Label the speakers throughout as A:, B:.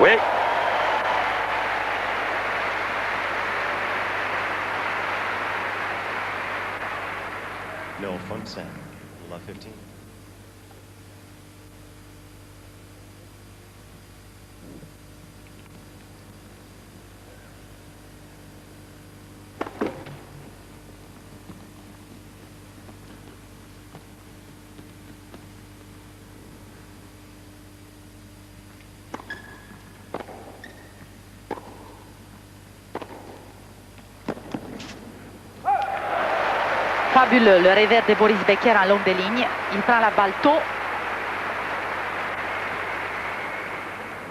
A: Oui.
B: No front set, left 15.
C: Fabuleux, le revers de Boris Becker en long de ligne. Il prend la balle tôt.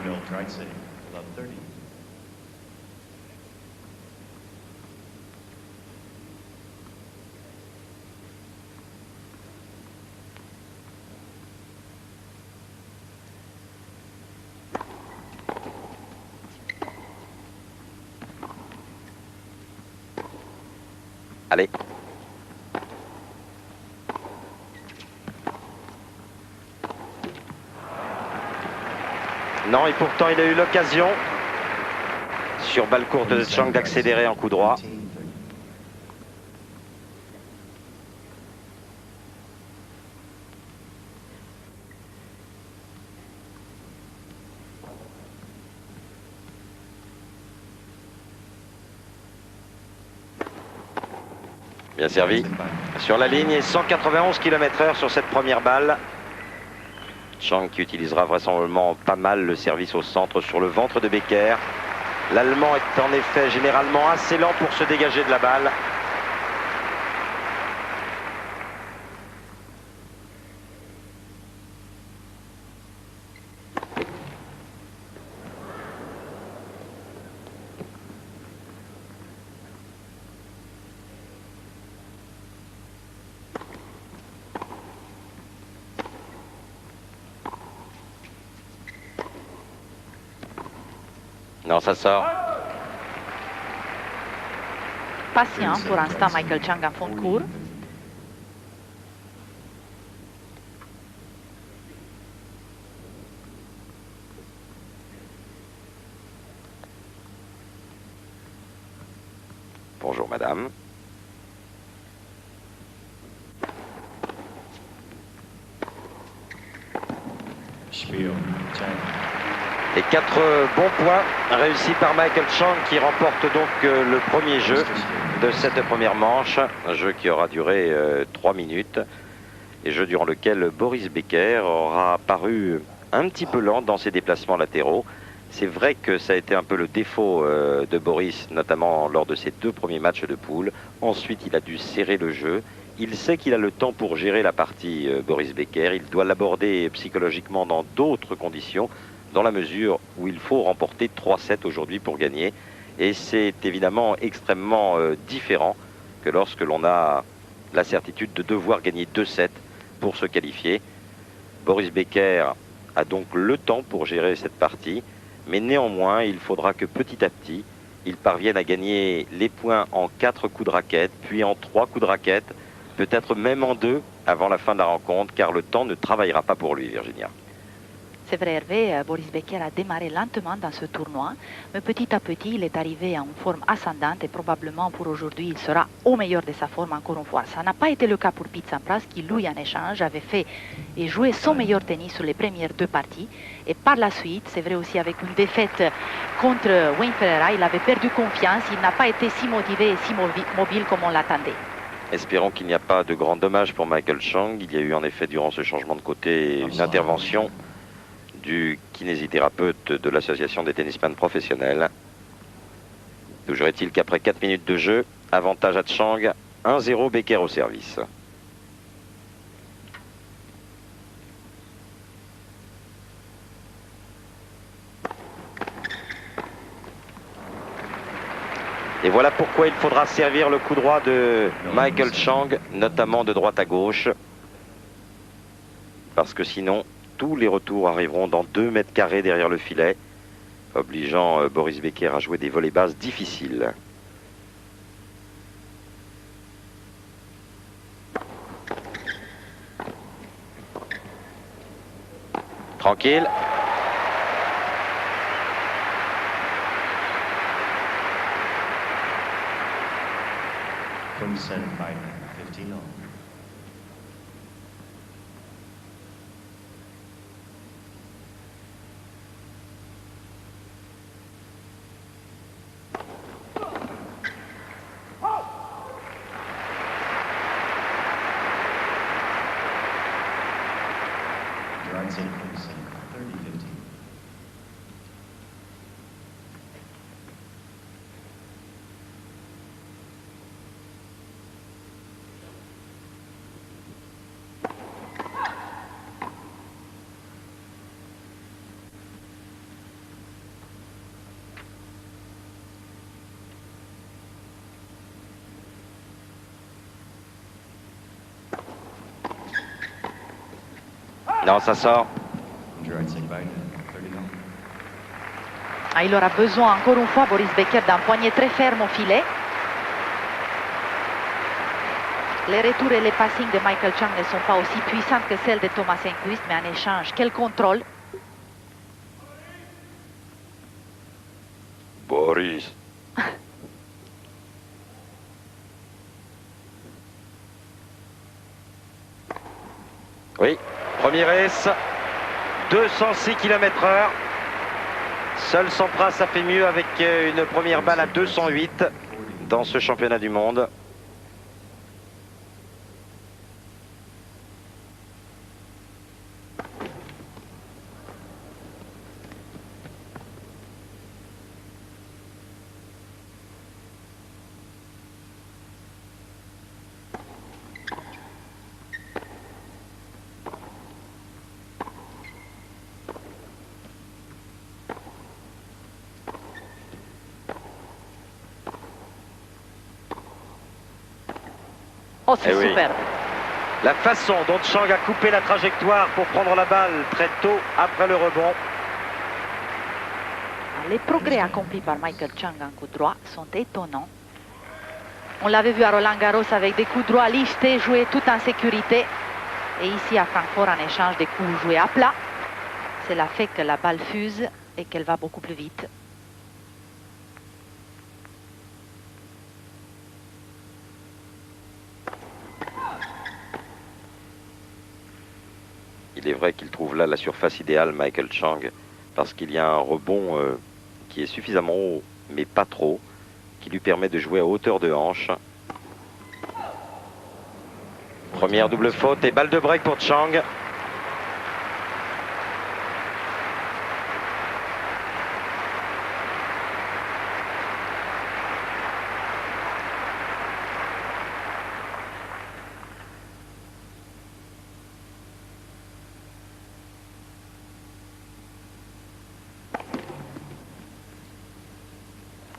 B: No right setting, left 30.
A: Allez. Non, et pourtant il a eu l'occasion sur balle courte de Chang d'accélérer en coup droit.
B: 18, 30.
A: Bien servi. Sur la ligne et 191 km/h sur cette première balle. Chang qui utilisera vraisemblablement pas mal le service au centre sur le ventre de Becker. L'Allemand est en effet généralement assez lent pour se dégager de la balle. Non, ça sort.
C: Patient pour l'instant, Michael Chang en fond de cours.
A: Bonjour madame.
B: Spiel, 10.
A: Et 4 bons points réussis par Michael Chang qui remporte donc le premier jeu de cette première manche. Un jeu qui aura duré 3 minutes. Et jeu durant lequel Boris Becker aura paru un petit peu lent dans ses déplacements latéraux. C'est vrai que ça a été un peu le défaut de Boris, notamment lors de ses 2 premiers matchs de poule. Ensuite, il a dû serrer le jeu. Il sait qu'il a le temps pour gérer la partie Boris Becker. Il doit l'aborder psychologiquement dans d'autres conditions, dans la mesure où il faut remporter 3-7 aujourd'hui pour gagner. Et c'est évidemment extrêmement différent que lorsque l'on a la certitude de devoir gagner 2-7 pour se qualifier. Boris Becker a donc le temps pour gérer cette partie, mais néanmoins, il faudra que petit à petit, il parvienne à gagner les points en 4 coups de raquette, puis en 3 coups de raquette, peut-être même en 2 avant la fin de la rencontre, car le temps ne travaillera pas pour lui, Virginia.
C: C'est vrai, Hervé, Boris Becker a démarré lentement dans ce tournoi, mais petit à petit, il est arrivé en forme ascendante et probablement pour aujourd'hui, il sera au meilleur de sa forme encore une fois. Ça n'a pas été le cas pour Pete Sampras qui, lui, en échange, avait fait et joué son meilleur tennis sur les premières 2 parties. Et par la suite, c'est vrai aussi avec une défaite contre Wayne Ferreira, il avait perdu confiance, il n'a pas été si motivé et si mobile comme on l'attendait.
A: Espérons qu'il n'y a pas de grands dommages pour Michael Chang. Il y a eu en effet durant ce changement de côté une intervention du kinésithérapeute de l'association des tennisman professionnels. Toujours est-il qu'après 4 minutes de jeu, avantage à Chang, 1-0 Becker au service. Et voilà pourquoi il faudra servir le coup droit de Michael Chang, notamment de droite à gauche. Parce que sinon, tous les retours arriveront dans 2 mètres carrés derrière le filet, obligeant Boris Becker à jouer des volées basses difficiles. Tranquille.
B: From center by 15 all. Drive set from center, 30-15.
A: Non, ça sort.
B: Drive set by 30 all.
C: Ah, il aura besoin encore une fois, Boris Becker, d'un poignet très ferme au filet. Les retours et les passings de Michael Chang ne sont pas aussi puissantes que celles de Thomas Enquist, mais en échange, quel contrôle.
A: Boris. Oui, premier race, 206 km/h. Seul Sampras a fait mieux avec une première balle à 208 dans ce championnat du monde.
C: Oh, c'est
A: Eh oui.
C: superbe.
A: La façon dont Chang a coupé la trajectoire pour prendre la balle très tôt après le rebond.
C: Les progrès accomplis par Michael Chang en coup droit sont étonnants. On l'avait vu à Roland Garros avec des coups droits liftés, joués tout en sécurité. Et ici à Francfort, en échange des coups joués à plat, cela fait que la balle fuse et qu'elle va beaucoup plus vite.
A: Il est vrai qu'il trouve là la surface idéale, Michael Chang, parce qu'il y a un rebond qui est suffisamment haut, mais pas trop, qui lui permet de jouer à hauteur de hanche. Première double faute et balle de break pour Chang.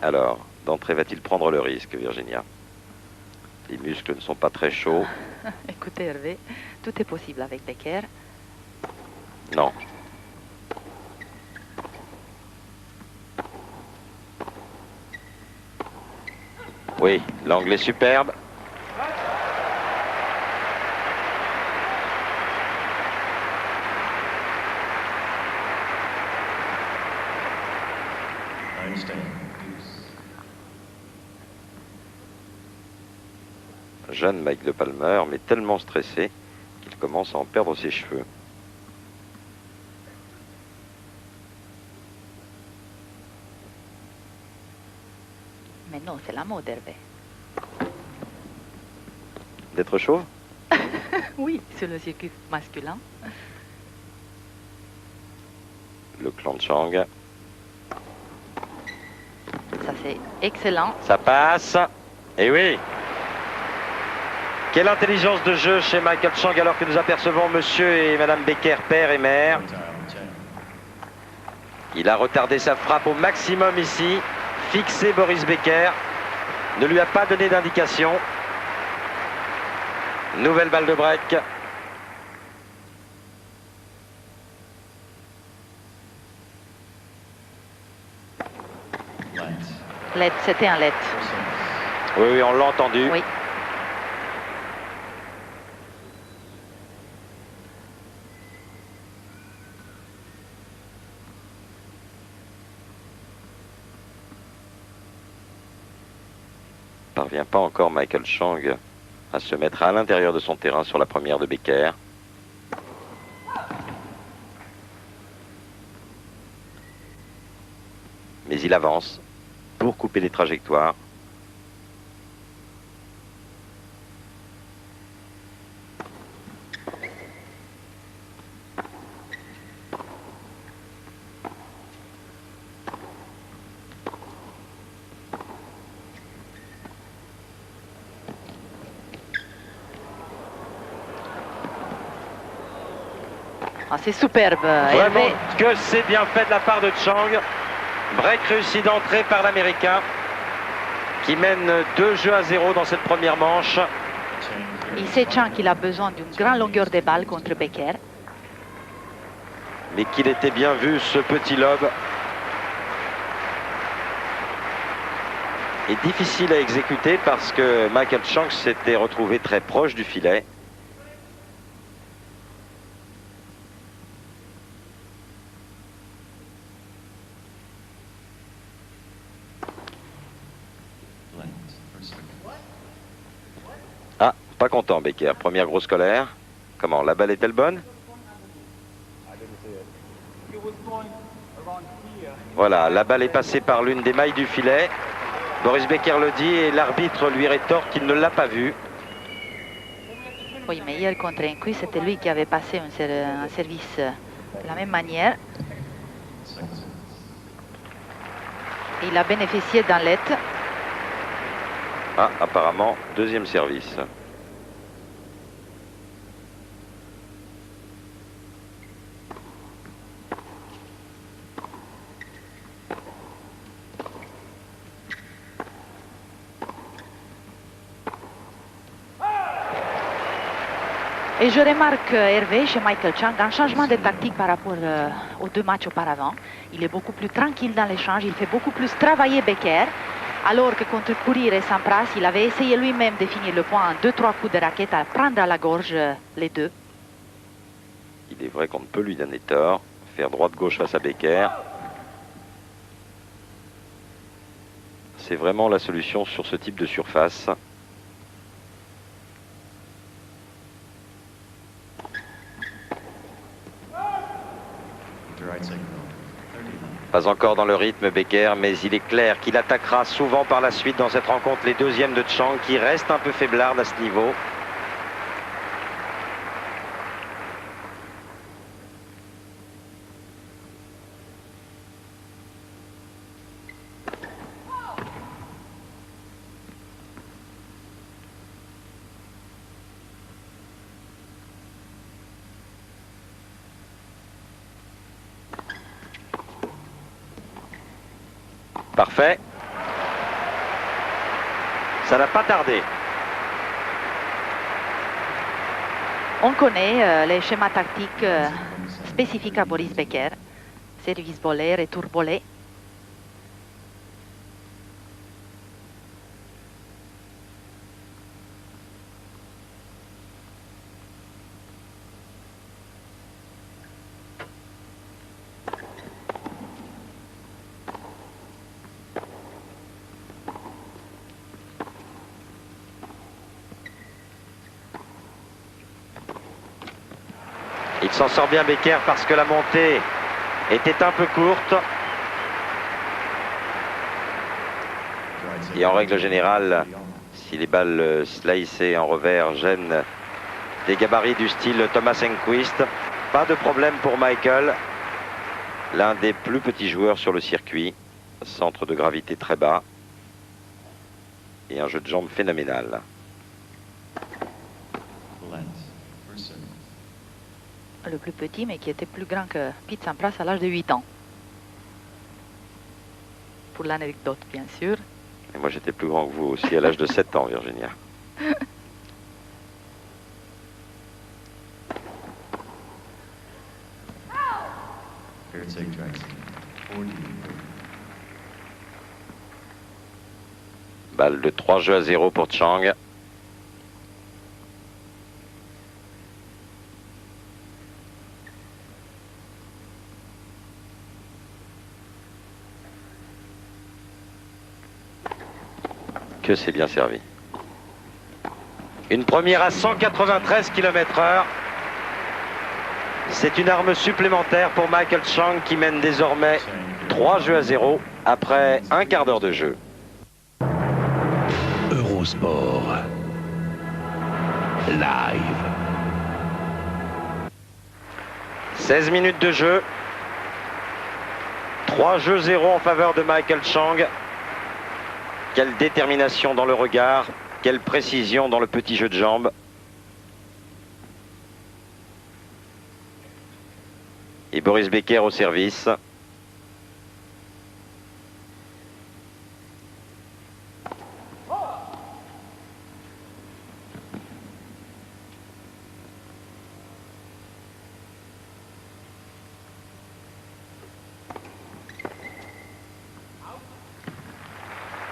A: Alors, d'entrée, va-t-il prendre le risque, Virginia? Les muscles ne sont pas très chauds.
C: Écoutez Hervé, tout est possible avec Becker.
A: Non. Oui, l'angle est superbe.
B: Einstein, deuce.
A: Jeune Mike de Palmer, mais tellement stressé qu'il commence à en perdre ses cheveux.
C: Mais non, c'est la mode, Hervé.
A: D'être chauve?
C: Oui, sur le circuit masculin.
A: Le clan de Chang.
C: Ça, c'est excellent.
A: Ça passe. Et oui. Quelle intelligence de jeu chez Michael Chang alors que nous apercevons monsieur et madame Becker, père et mère. Il a retardé sa frappe au maximum ici. Fixé Boris Becker. ne lui a pas donné d'indication. Nouvelle balle de break.
B: Let.
C: Let, c'était un let.
B: Four service.
A: Oui, oui, on l'a entendu.
C: Oui.
A: Parvient pas encore Michael Chang à se mettre à l'intérieur de son terrain sur la première de Becker. Mais il avance pour couper les trajectoires.
C: Ah, c'est superbe,
A: Vraiment
C: Hervé.
A: que c'est bien fait de la part de Chang. Break réussi d'entrée par l'Américain qui mène 2-0 dans cette première manche.
C: Il sait Chang qu'il a besoin d'une grande longueur de balle contre Becker.
A: Mais qu'il était bien vu ce petit lob. Et difficile à exécuter parce que Michael Chang s'était retrouvé très proche du filet.
B: Let. First service.
A: Ah, pas content Becker. Première grosse colère. Comment, la balle est-elle bonne? Voilà, la balle est passée par l'une des mailles du filet. Boris Becker le dit et l'arbitre lui rétorque qu'il ne l'a pas vu.
C: Oui, mais hier contre Inqui, c'était lui qui avait passé un service de la même manière.
B: Second service.
C: Et il a bénéficié d'un let.
A: Ah, apparemment, deuxième service.
C: Et je remarque, Hervé, chez Michael Chang, un changement de tactique par rapport aux deux matchs auparavant. Il est beaucoup plus tranquille dans l'échange, il fait beaucoup plus travailler Becker. Alors que contre Courir et Sampras, il avait essayé lui-même de finir le point en 2-3 coups de raquette, à prendre à la gorge les deux.
A: Il est vrai qu'on ne peut lui donner tort. Faire droite-gauche face à Becker. C'est vraiment la solution sur ce type de surface.
B: The right second ball. 39.
A: Pas encore dans le rythme Becker, mais il est clair qu'il attaquera souvent par la suite dans cette rencontre les deuxièmes de Chang qui reste un peu faiblarde à ce niveau. Parfait. Ça n'a pas tardé.
C: On connaît les schémas tactiques spécifiques à Boris Becker. Service volé, retour volé.
A: Il s'en sort bien Becker parce que la montée était un peu courte.
B: The right second
A: Et en
B: ball.
A: règle générale, si les balles slicées en revers gênent des gabarits du style Thomas Enquist, pas de problème pour Michael. L'un des plus petits joueurs sur le circuit. Centre de gravité très bas. Et un jeu de jambes phénoménal.
B: Let. First service.
C: Le plus petit, mais qui était plus grand que Pete Sampras à l'âge de 8 ans. Pour l'anecdote, bien sûr.
A: Et moi j'étais plus grand que vous aussi à l'âge de 7 ans, Virginia.
B: Fair take, drive second. 40.
A: Balle de 3 jeux à 0 pour Chang. Que c'est bien servi. Une première à 193 km/h. C'est une arme supplémentaire pour Michael Chang qui mène désormais 3 jeux à 0 après un quart d'heure de jeu.
D: Eurosport Live.
A: 16 minutes de jeu. 3 jeux 0 en faveur de Michael Chang. Quelle détermination dans le regard, quelle précision dans le petit jeu de jambes. Et Boris Becker au service.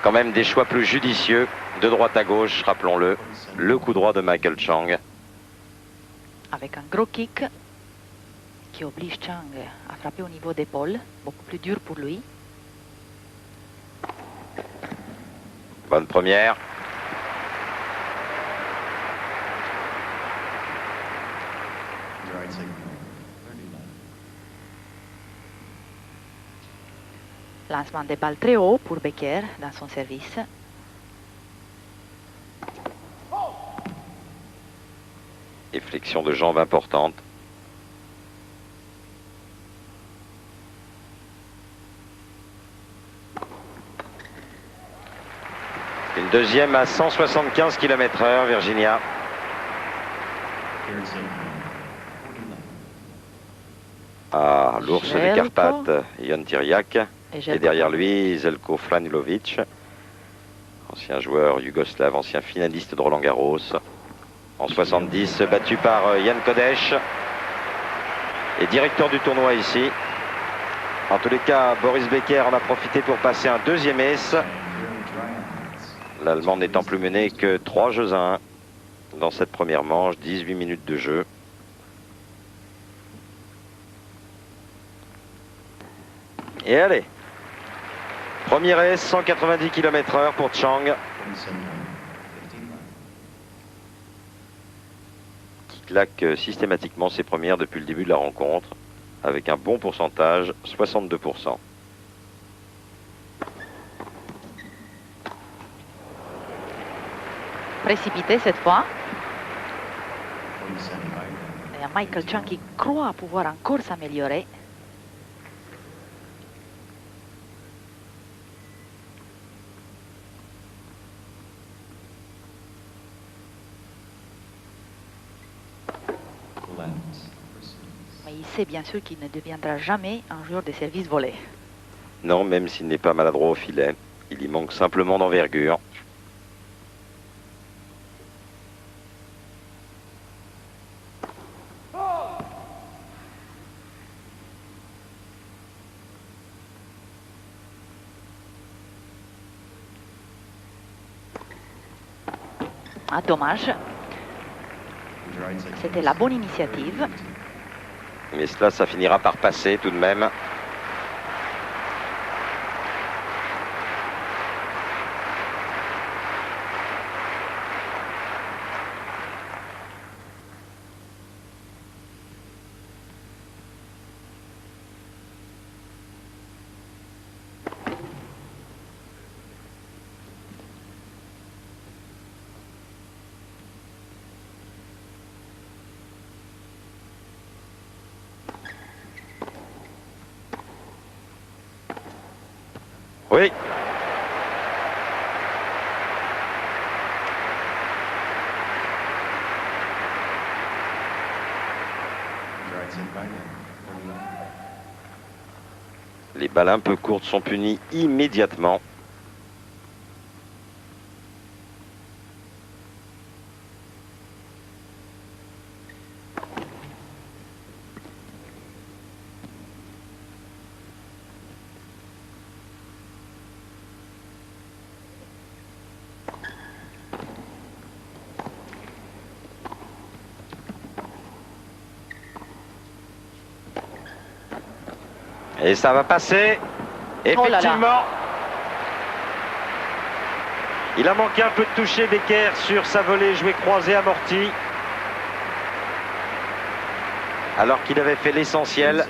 A: Quand même des choix plus judicieux, de droite à gauche, rappelons-le. Le coup droit de Michael Chang.
C: Avec un gros kick qui oblige Chang à frapper au niveau d'épaule, beaucoup plus dur pour lui.
A: Bonne première.
B: Drive second. 39.
C: Lancement des balles très haut pour Becker dans son service.
A: Et flexion de jambes importante. Une deuxième à 175 km/h, Virginia.
B: Fair second. 49.
A: Ah, l'ours des
C: Jelko.
A: Carpates, Jan Tiriac.
C: Et
A: Et derrière lui, Zelko Franilovic, ancien joueur yougoslave, ancien finaliste de Roland Garros. En 70, battu par Jan Kodeš. Et directeur du tournoi ici. En tous les cas, Boris Becker en a profité pour passer un deuxième ace.
B: And fairly dry on hands.
A: L'Allemand n'étant plus mené que 3 jeux à 1 dans cette première manche, 18 minutes de jeu. Et allez, premier ace, 190 km/h pour Chang,
B: 47. 15 left.
A: qui claque systématiquement ses premières depuis le début de la rencontre, avec un bon pourcentage, 62%.
C: Précipité cette fois.
B: 47 right.
C: Et Michael Chang qui croit pouvoir encore s'améliorer.
B: Left. Proceeds.
C: Mais il sait bien sûr qu'il ne deviendra jamais un joueur de service volé.
A: Non, même s'il n'est pas maladroit au filet, il y manque simplement d'envergure.
C: Ah, dommage,
B: Drive second.
C: c'était la bonne initiative.
A: Mais cela, ça finira par passer tout de même. Oui.
B: Drive second by net. 41.
A: Les balles un peu courtes sont punies immédiatement. Et ça va passer.
C: Oh là là.
A: Effectivement. Il a manqué un peu de toucher Becker sur sa volée jouée croisée amortie. Alors qu'il avait fait l'essentiel.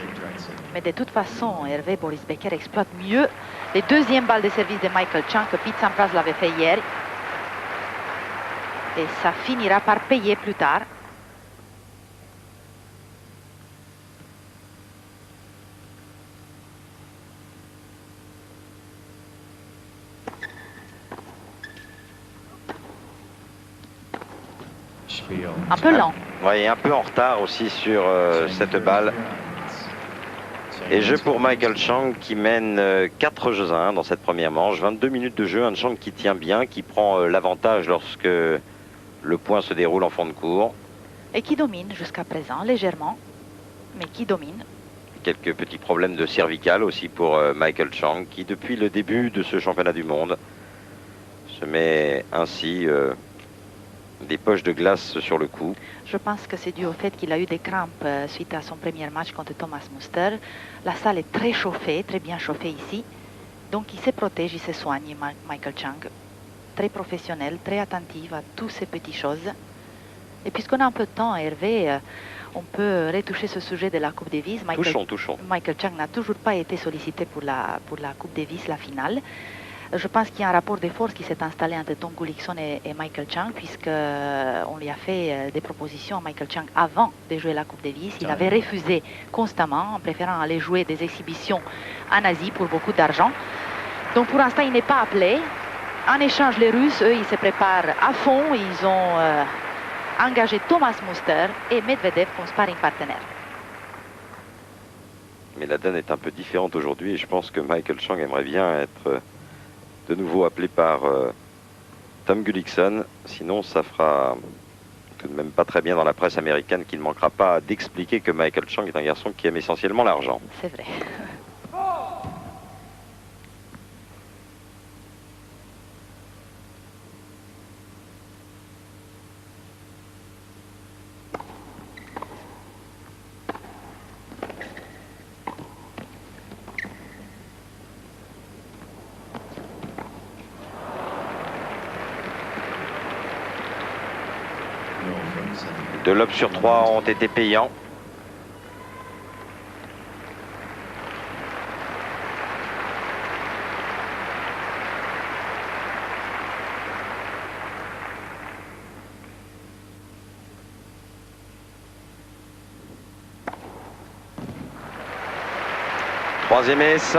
C: Mais de toute façon, Hervé Boris Becker exploite mieux les deuxièmes balles de service de Michael Chang que Pete Sampras l'avait fait hier. Et ça finira par payer plus tard. Un peu lent.
A: Oui, un peu en retard aussi sur cette balle. Et jeu pour Michael Chang qui mène 4 jeux à 1 dans cette première manche. 22 minutes de jeu, un Chang qui tient bien, qui prend l'avantage lorsque le point se déroule en fond de cours.
C: Et qui domine jusqu'à présent, légèrement, mais qui domine.
A: Quelques petits problèmes de cervicale aussi pour Michael Chang qui depuis le début de ce championnat du monde se met ainsi des poches de glace sur le cou.
C: Je pense que c'est dû au fait qu'il a eu des crampes suite à son premier match contre Thomas Muster. La salle est très chauffée, très bien chauffée ici. Donc il se protège, il se soigne, Michael Chang. Très professionnel, très attentif à toutes ces petites choses. Et puisqu'on a un peu de temps, Hervé, on peut retoucher ce sujet de la Coupe Davis.
A: Touchons.
C: Michael Chang n'a toujours pas été sollicité pour la Coupe Davis, la finale. Je pense qu'il y a un rapport de force qui s'est installé entre Tom Gullikson et Michael Chang, puisqu'on lui a fait des propositions à Michael Chang avant de jouer la Coupe Davis. Il avait refusé constamment, en préférant aller jouer des exhibitions en Asie pour beaucoup d'argent. Donc pour l'instant, il n'est pas appelé. En échange, les Russes, eux, ils se préparent à fond. Ils ont engagé Thomas Muster et Medvedev comme sparring partenaire.
A: Mais la donne est un peu différente aujourd'hui et je pense que Michael Chang aimerait bien être de nouveau appelé par Tom Gullikson. Sinon, ça fera tout de même pas très bien dans la presse américaine qui ne manquera pas d'expliquer que Michael Chang est un garçon qui aime essentiellement l'argent.
C: C'est vrai.
A: Deux lobes sur 3 ont été payants. Troisième ace.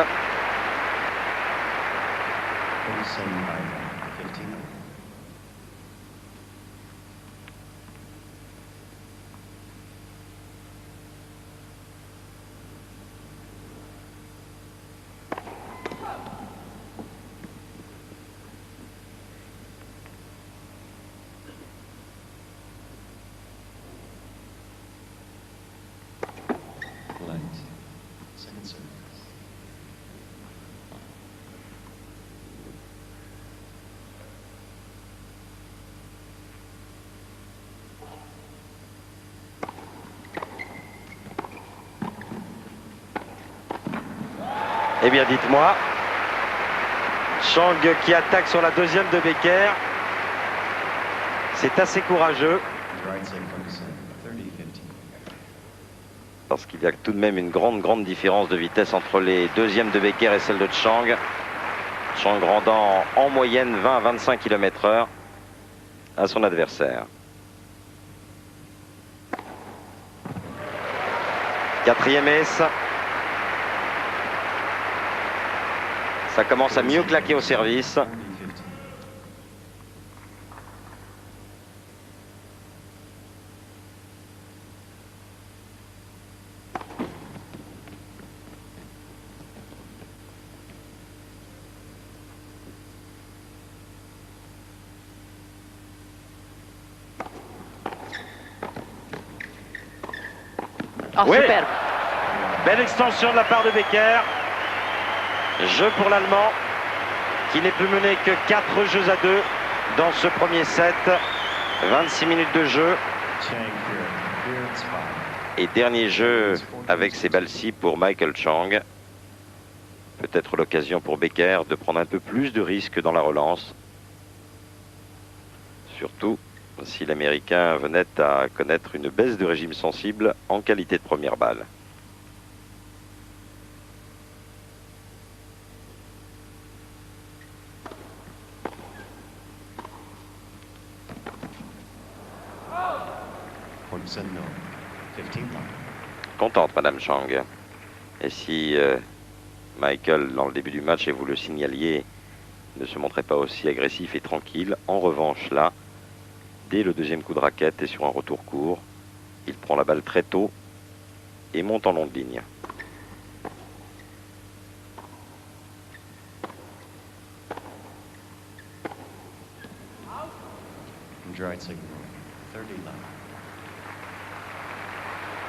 A: Eh bien, dites-moi, Chang qui attaque sur la deuxième de Becker, c'est assez courageux. Parce qu'il y a tout de même une grande différence de vitesse entre les deuxièmes de Becker et celle de Chang. Chang rendant en moyenne 20 à 25 km/h à son adversaire. Quatrième ace. Ça commence à mieux claquer au service.
C: Oh,
A: oui.
C: Superbe.
A: Belle extension de la part de Becker. Jeu pour l'Allemand qui n'est plus mené que 4 jeux à 2 dans ce premier set. 26 minutes de jeu. Et dernier jeu avec ces balles-ci pour Michael Chang. peut-être l'occasion pour Becker de prendre un peu plus de risques dans la relance. Surtout si l'Américain venait à connaître une baisse de régime sensible en qualité de première balle. Contente, Madame Chang. Et si Michael, dans le début du match, et vous le signaliez, ne se montrait pas aussi agressif et tranquille, en revanche, là, dès le deuxième coup de raquette et sur un retour court, il prend la balle très tôt et monte en longue ligne.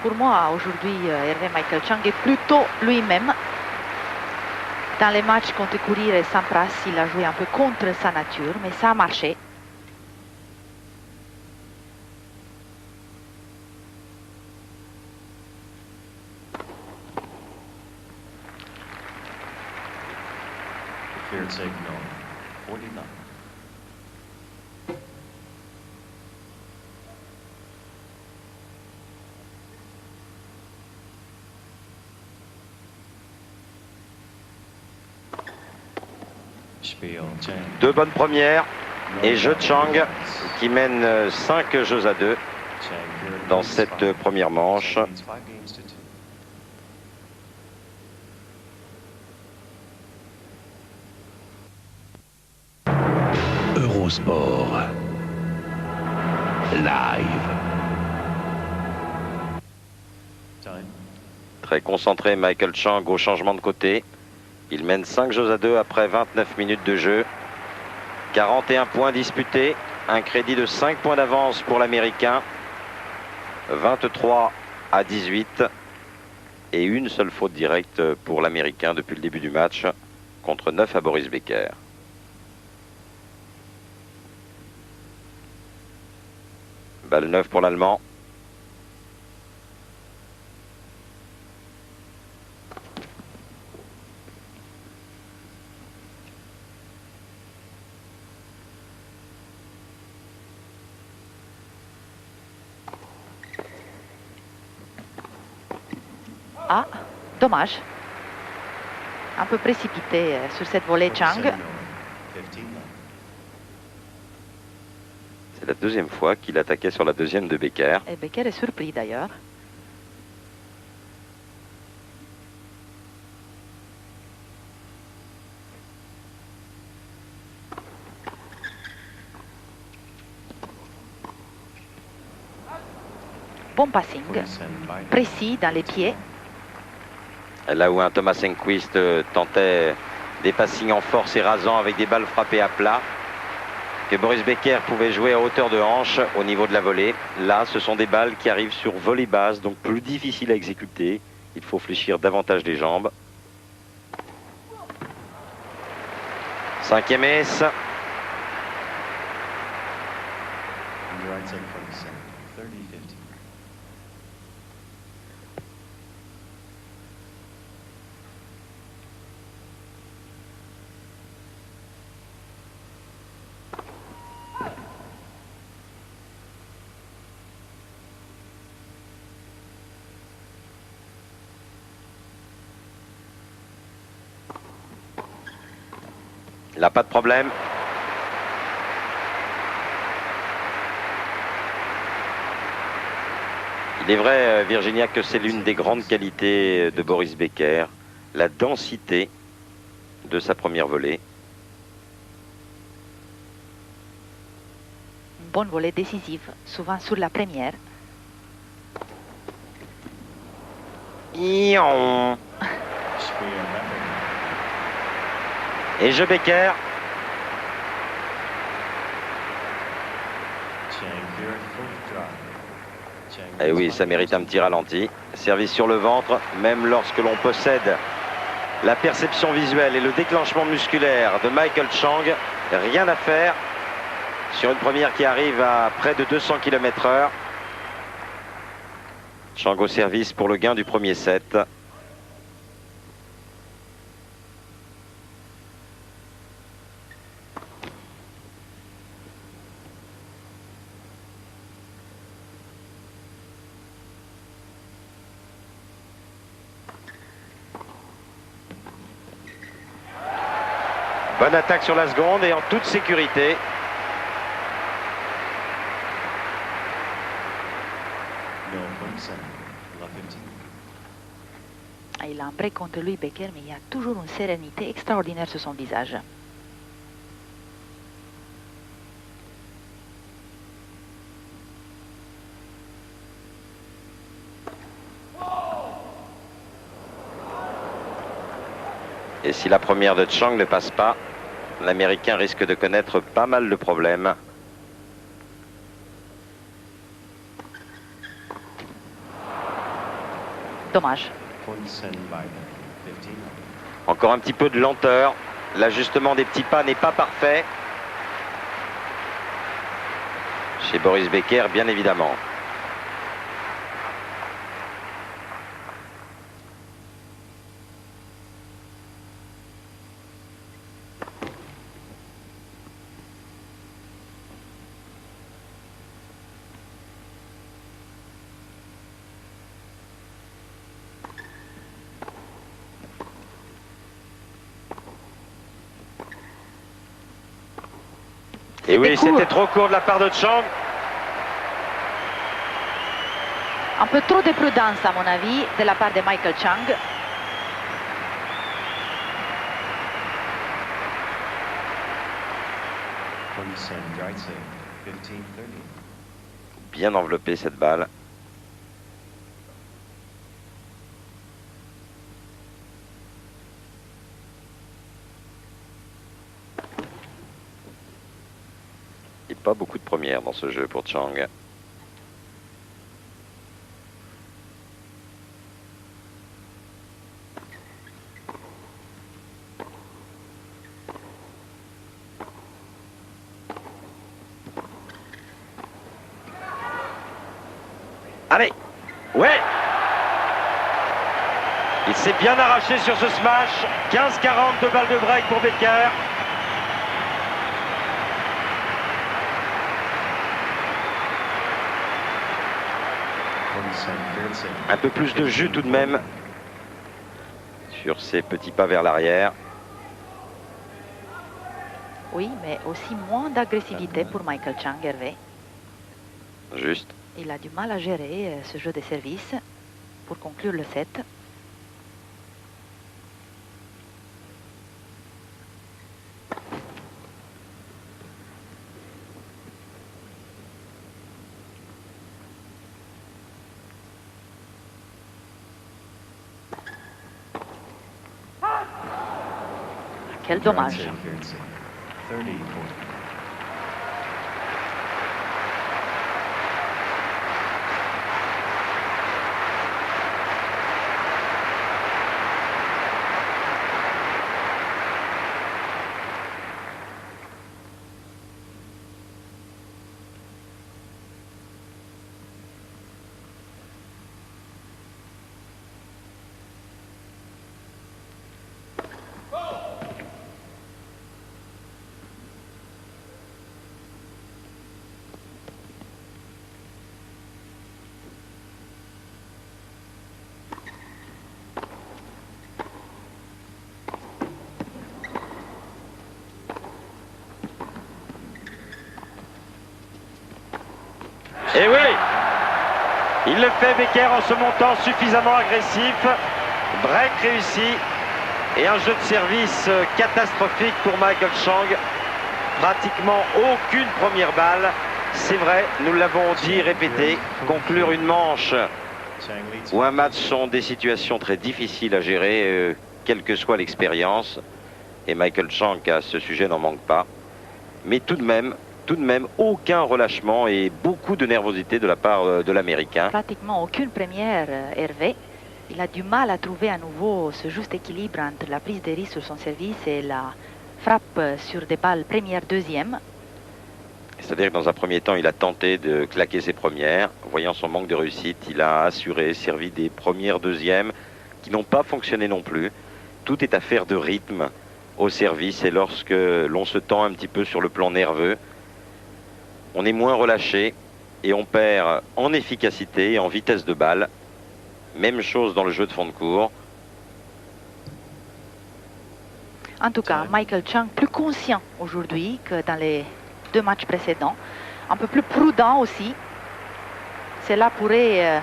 C: Pour moi, aujourd'hui, Hervé Michael Chang est plutôt lui-même. Dans les matchs contre Courir et Sampras, il a joué un peu contre sa nature, mais ça a marché.
A: Deux bonnes premières et jeu de Chang qui mène 5 jeux à 2 dans cette première manche.
D: Eurosport Live.
A: Très concentré Michael Chang au changement de côté. Il mène 5 jeux à 2 après 29 minutes de jeu. 41 points disputés. Un crédit de 5 points d'avance pour l'Américain. 23 à 18. Et une seule faute directe pour l'Américain depuis le début du match. Contre 9 à Boris Becker. Balle 9 pour l'Allemand.
C: Ah, dommage. Un peu précipité sur cette volée Chang.
A: C'est la deuxième fois qu'il attaquait sur la deuxième de Becker.
C: Et Becker est surpris d'ailleurs. Bon passing, précis dans les pieds.
A: Là où un Thomas Enquist tentait des passings en force et rasant avec des balles frappées à plat, que Boris Becker pouvait jouer à hauteur de hanche au niveau de la volée. Là, ce sont des balles qui arrivent sur volée basse, donc plus difficile à exécuter. Il faut fléchir davantage les jambes. 5e ace. Là, pas de problème. Il est vrai, Virginia, que c'est l'une des grandes qualités de Boris Becker, la densité de sa première volée.
C: Une bonne volée décisive, souvent sur la première.
A: Ion. Et jeu Becker. Et oui, ça mérite un petit ralenti. Service sur le ventre, même lorsque l'on possède la perception visuelle et le déclenchement musculaire de Michael Chang, rien à faire sur une première qui arrive à près de 200 km/h. Chang au service pour le gain du premier set. Bonne attaque sur la seconde et en toute sécurité.
B: No 27, love 15.
C: Il a un break contre lui, Becker, mais il y a toujours une sérénité extraordinaire sur son visage.
A: Et si la première de Chang ne passe pas, l'Américain risque de connaître pas mal de problèmes.
C: Dommage.
B: Point sent by 15.
A: Encore un petit peu de lenteur. L'ajustement des petits pas n'est pas parfait. Chez Boris Becker, bien évidemment. Et oui,
C: court.
A: c'était trop court de la part de Chang.
C: Un peu trop de prudence, à mon avis, de la part de Michael Chang.
B: Point sent right side, 15-30.
A: Bien enveloppé cette balle. Et pas beaucoup de premières dans ce jeu pour Chang. Allez, ouais. Il s'est bien arraché sur ce smash. 15-40 de balles de break pour Becker.
B: Point sent 13.
A: Un peu plus de jus tout de même sur ces petits pas vers l'arrière.
C: Oui, mais aussi moins d'agressivité pour Michael Chang, Hervé.
A: Juste.
C: Il a du mal à gérer ce jeu de service pour conclure le set. Quel dommage.
B: Right side, 15. 30-40.
A: Et oui, il le fait Becker en se montant suffisamment agressif. Break réussi et un jeu de service catastrophique pour Michael Chang. Pratiquement aucune première balle. C'est vrai, nous l'avons dit et répété, conclure une manche
B: Chang leads.
A: ou un match sont des situations très difficiles à gérer, quelle que soit l'expérience. Et Michael Chang, à ce sujet, n'en manque pas. Mais tout de même, aucun relâchement et beaucoup de nervosité de la part de l'Américain.
C: Pratiquement aucune première, Hervé. Il a du mal à trouver à nouveau ce juste équilibre entre la prise de risque sur son service et la frappe sur des balles première, deuxième.
A: C'est-à-dire que dans un premier temps, il a tenté de claquer ses premières. Voyant son manque de réussite, il a assuré, servi des premières, deuxièmes qui n'ont pas fonctionné non plus. Tout est affaire de rythme au service et lorsque l'on se tend un petit peu sur le plan nerveux, on est moins relâché et on perd en efficacité et en vitesse de balle. Même chose dans le jeu de fond de cours.
C: En tout cas, Michael Chang plus conscient aujourd'hui que dans les 2 matchs précédents, un peu plus prudent aussi. Cela pourrait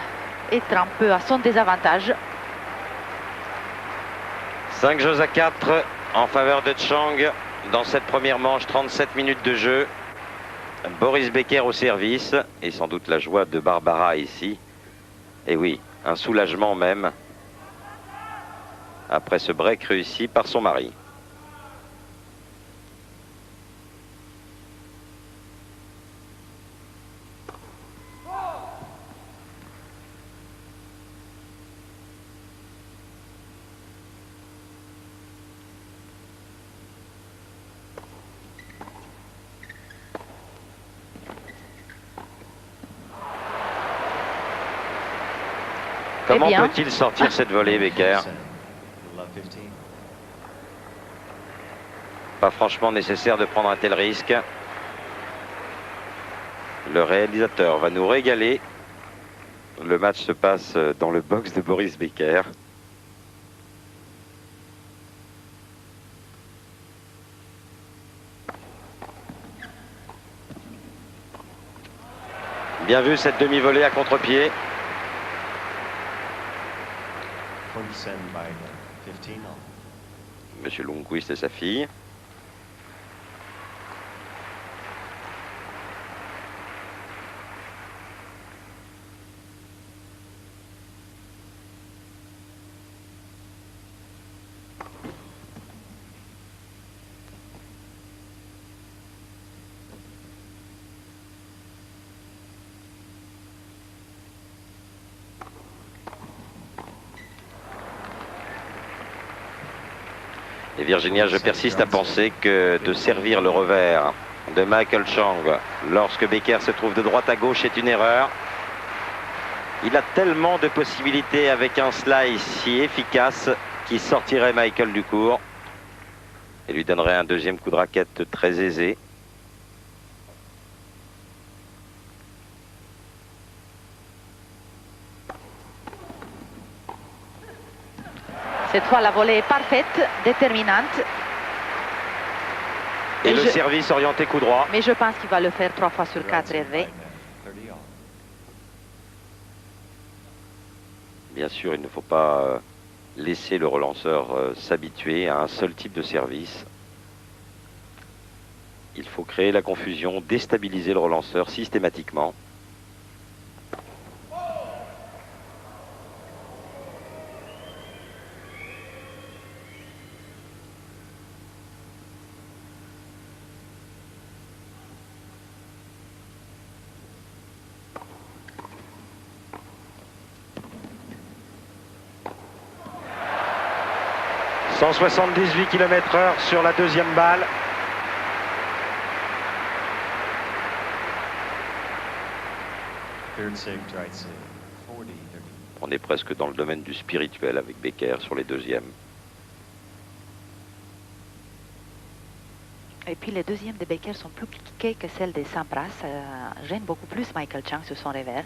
C: être un peu à son désavantage.
A: 5 jeux à 4 en faveur de Chang dans cette première manche, 37 minutes de jeu. Boris Becker au service et sans doute la joie de Barbara ici. Et oui, un soulagement même après ce break réussi par son mari. Comment peut-il sortir cette volée, Becker? Pas franchement nécessaire de prendre un tel risque. Le réalisateur va nous régaler. Le match se passe dans le box de Boris Becker. Bien vu cette demi-volée à contre-pied. Monsieur Lundqvist et sa fille. Et Virginia, je persiste à penser que de servir le revers de Michael Chang lorsque Becker se trouve de droite à gauche est une erreur. Il a tellement de possibilités avec un slice si efficace qui sortirait Michael du court et lui donnerait un deuxième coup de raquette très aisé.
C: Cette fois, la volée est parfaite, déterminante.
A: Et le service orienté coup droit.
C: Mais je pense qu'il va le faire 3 fois sur 4, Hervé.
A: Bien sûr, il ne faut pas laisser le relanceur s'habituer à un seul type de service. Il faut créer la confusion, déstabiliser le relanceur systématiquement. « 178 km/h sur la deuxième balle. On est presque dans le domaine du spirituel avec Becker sur les deuxièmes.
C: Et puis les deuxièmes de Becker sont plus piquées que celles des Sampras. Ça gêne beaucoup plus Michael Chang sur son revers.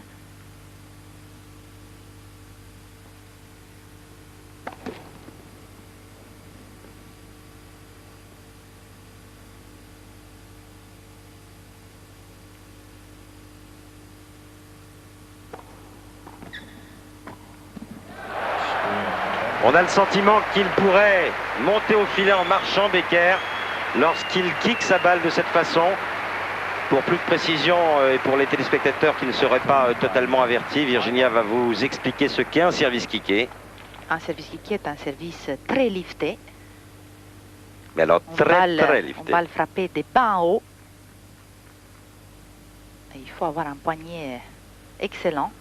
A: On a le sentiment qu'il pourrait monter au filet en marchant, Becker, lorsqu'il kick sa balle de cette façon. Pour plus de précision et pour les téléspectateurs qui ne seraient pas totalement avertis, Virginia va vous expliquer ce qu'est un service kické.
C: Un service kické est un service très lifté.
A: Mais alors très lifté.
C: On va le frapper des bas en haut. Et il faut avoir un poignet excellent.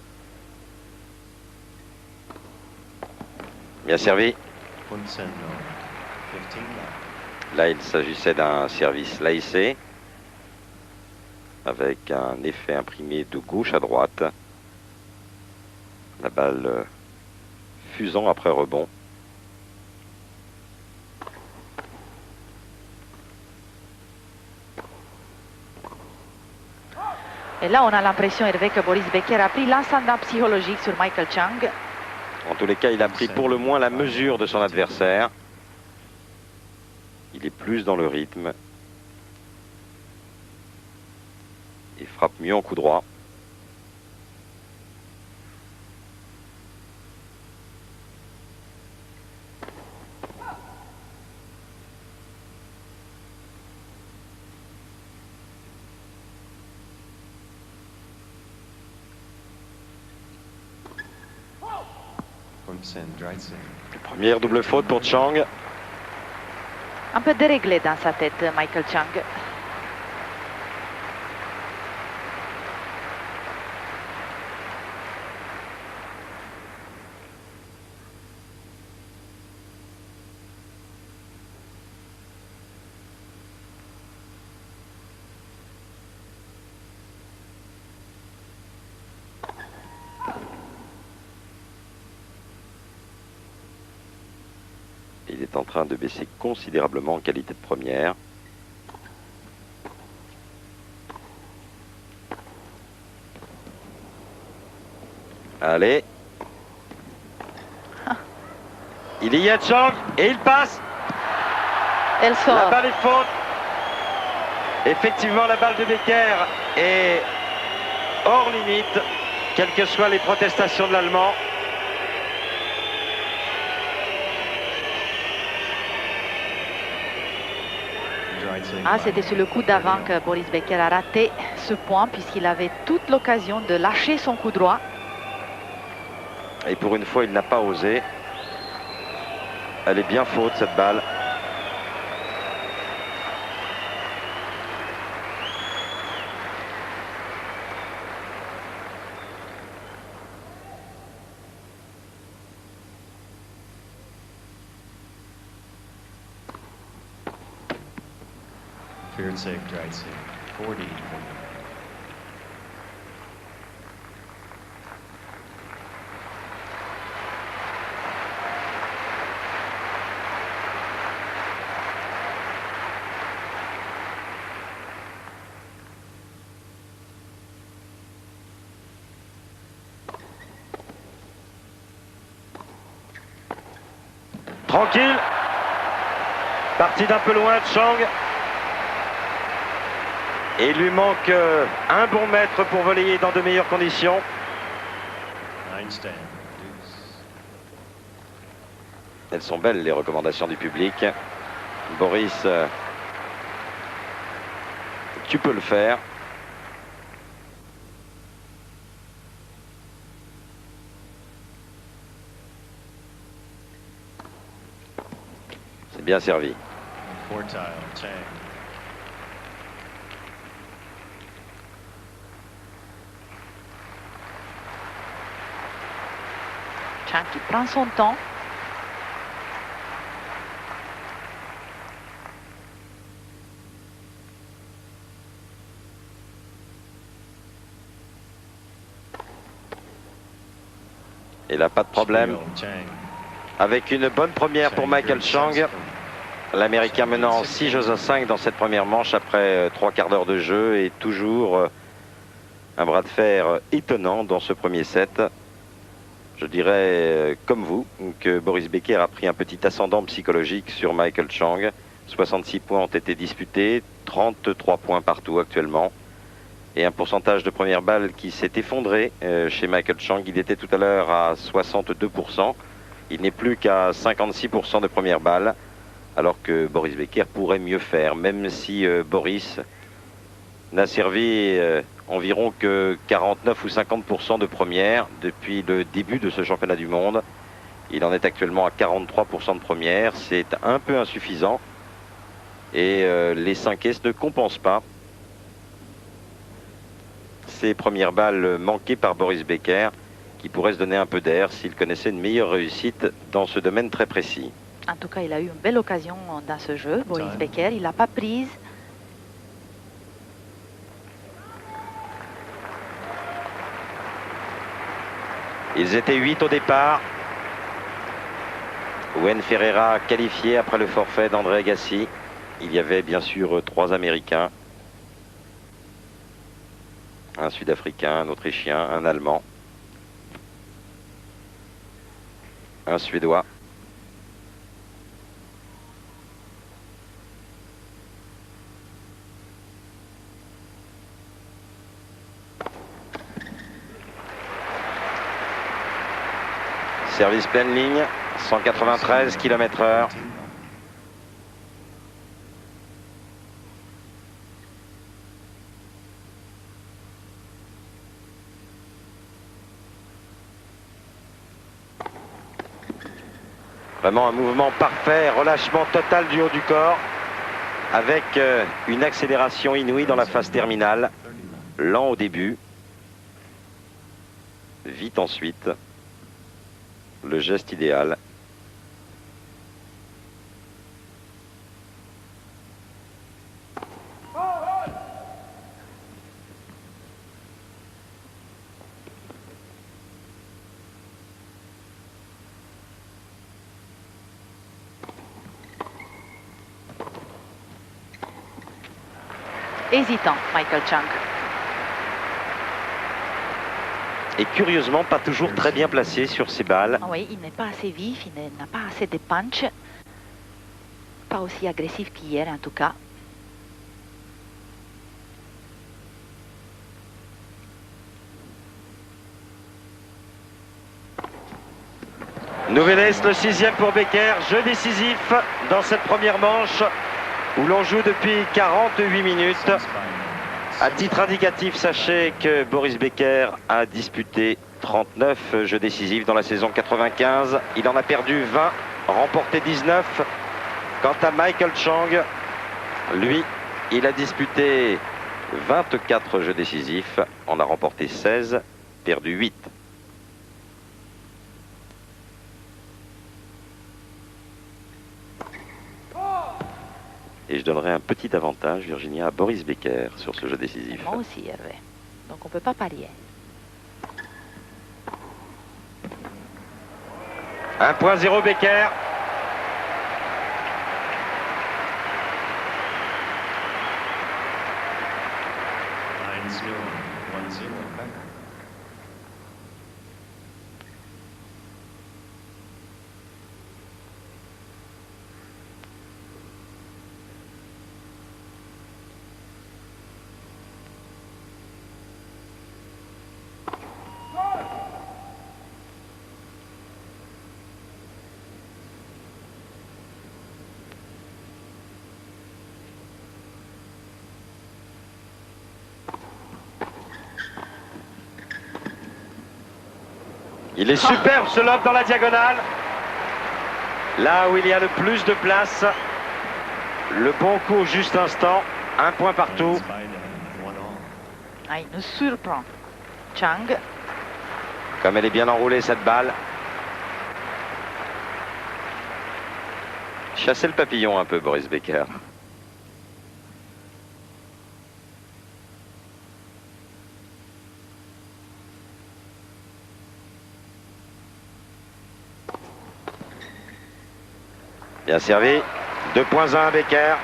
A: Bien servi. Là, il s'agissait d'un service laissé avec un effet imprimé de gauche à droite. La balle fusant après rebond.
C: Et là, on a l'impression, Hervé, que Boris Becker a pris l'ascendant psychologique sur Michael Chang.
A: En tous les cas, il a pris pour le moins la mesure de son adversaire. plus dans le rythme. Il frappe mieux en coup droit. Première double faute pour Chang.
C: Un peu déréglé dans sa tête, Michael Chang.
A: Il est en train de baisser considérablement en qualité de première. Allez. Il y a Chang et il passe.
C: Elle sort.
A: La balle est faute. Effectivement, la balle de Becker est hors limite, quelles que soient les protestations de l'Allemand.
C: Ah, c'était sur le coup d'avant que Boris Becker a raté ce point puisqu'il avait toute l'occasion de lâcher son coup droit.
A: Et pour une fois, il n'a pas osé. Elle est bien faute, cette balle.
B: Fair and safe, dried safe. 40.
A: Tranquille. Parti d'un peu loin, Chang. Et il lui manque un bon mètre pour voler dans de meilleures conditions.
B: 9 stand. Deuce.
A: Elles sont belles, les recommandations du public. Boris, tu peux le faire. C'est bien servi.
B: Quartile, Chang.
C: Chang qui prend son temps.
A: Et là, pas de problème.
B: Chang.
A: Avec une bonne première pour Michael Chang. L'Américain menant 6 jeux à 5 dans cette première manche après 3 quarts d'heure de jeu. Et toujours un bras de fer étonnant dans ce premier set. Je dirais, comme vous, que Boris Becker a pris un petit ascendant psychologique sur Michael Chang. 66 points ont été disputés, 33 points partout actuellement. Et un pourcentage de première balle qui s'est effondré chez Michael Chang. Il était tout à l'heure à 62%. Il n'est plus qu'à 56% de première balle. Alors que Boris Becker pourrait mieux faire, même si Boris n'a servi environ que 49 ou 50% de première depuis le début de ce championnat du monde. Il en est actuellement à 43% de première. C'est un peu insuffisant. Et les 5S ne compensent pas ces premières balles manquées par Boris Becker, qui pourrait se donner un peu d'air s'il connaissait une meilleure réussite dans ce domaine très précis.
C: En tout cas, il a eu une belle occasion dans ce jeu, Boris Becker. Il l'a pas prise.
A: Ils étaient 8 au départ. Wayne Ferreira qualifié après le forfait d'André Agassi. Il y avait bien sûr 3 Américains. Un Sud-Africain, un Autrichien, un Allemand. Un Suédois. Service pleine ligne, 193 km/h. Vraiment un mouvement parfait, relâchement total du haut du corps, avec une accélération inouïe dans la phase terminale. Lent au début, vite ensuite. Le geste idéal.
C: Hésitant, Michael Chang.
A: Et curieusement, pas toujours très bien placé sur ses balles.
C: Oui, il n'est pas assez vif, il n'a pas assez de punch. Pas aussi agressif qu'hier en tout cas.
A: Nouvel est, le 6e pour Becker. Jeu décisif dans cette première manche où l'on joue depuis 48 minutes. À titre indicatif, sachez que Boris Becker a disputé 39 jeux décisifs dans la saison 95. Il en a perdu 20, remporté 19. Quant à Michael Chang, lui, il a disputé 24 jeux décisifs, en a remporté 16, perdu 8. Et je donnerai un petit avantage, Virginia, à Boris Becker sur ce jeu décisif.
C: Moi aussi, Hervé. Donc on ne peut pas parier.
A: 1.0 Becker. Il est superbe ce lob dans la diagonale. Là où il y a le plus de place. Le bon coup au juste instant. Un point partout.
C: Ah, il nous surprend. Chang.
A: Comme elle est bien enroulée cette balle. Chasser le papillon un peu, Boris Becker. Bien servi. 2.1 Becker.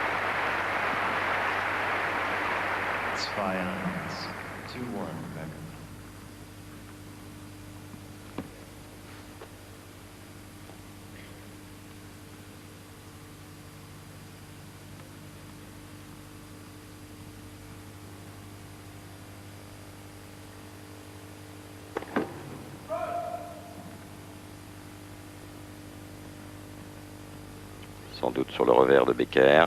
A: Sans doute sur le revers de Becker.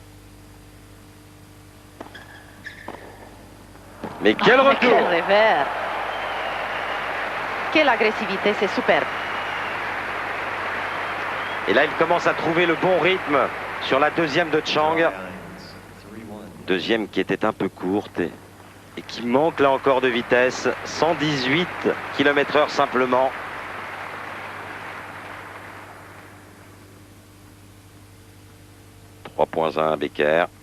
A: Mais quel retour!
C: Quel revers! Quelle agressivité, c'est superbe.
A: Et là, il commence à trouver le bon rythme sur la deuxième de Chang. Deuxième qui était un peu courte et qui manque là encore de vitesse. 118 km/h simplement. « 3.1 Becker. «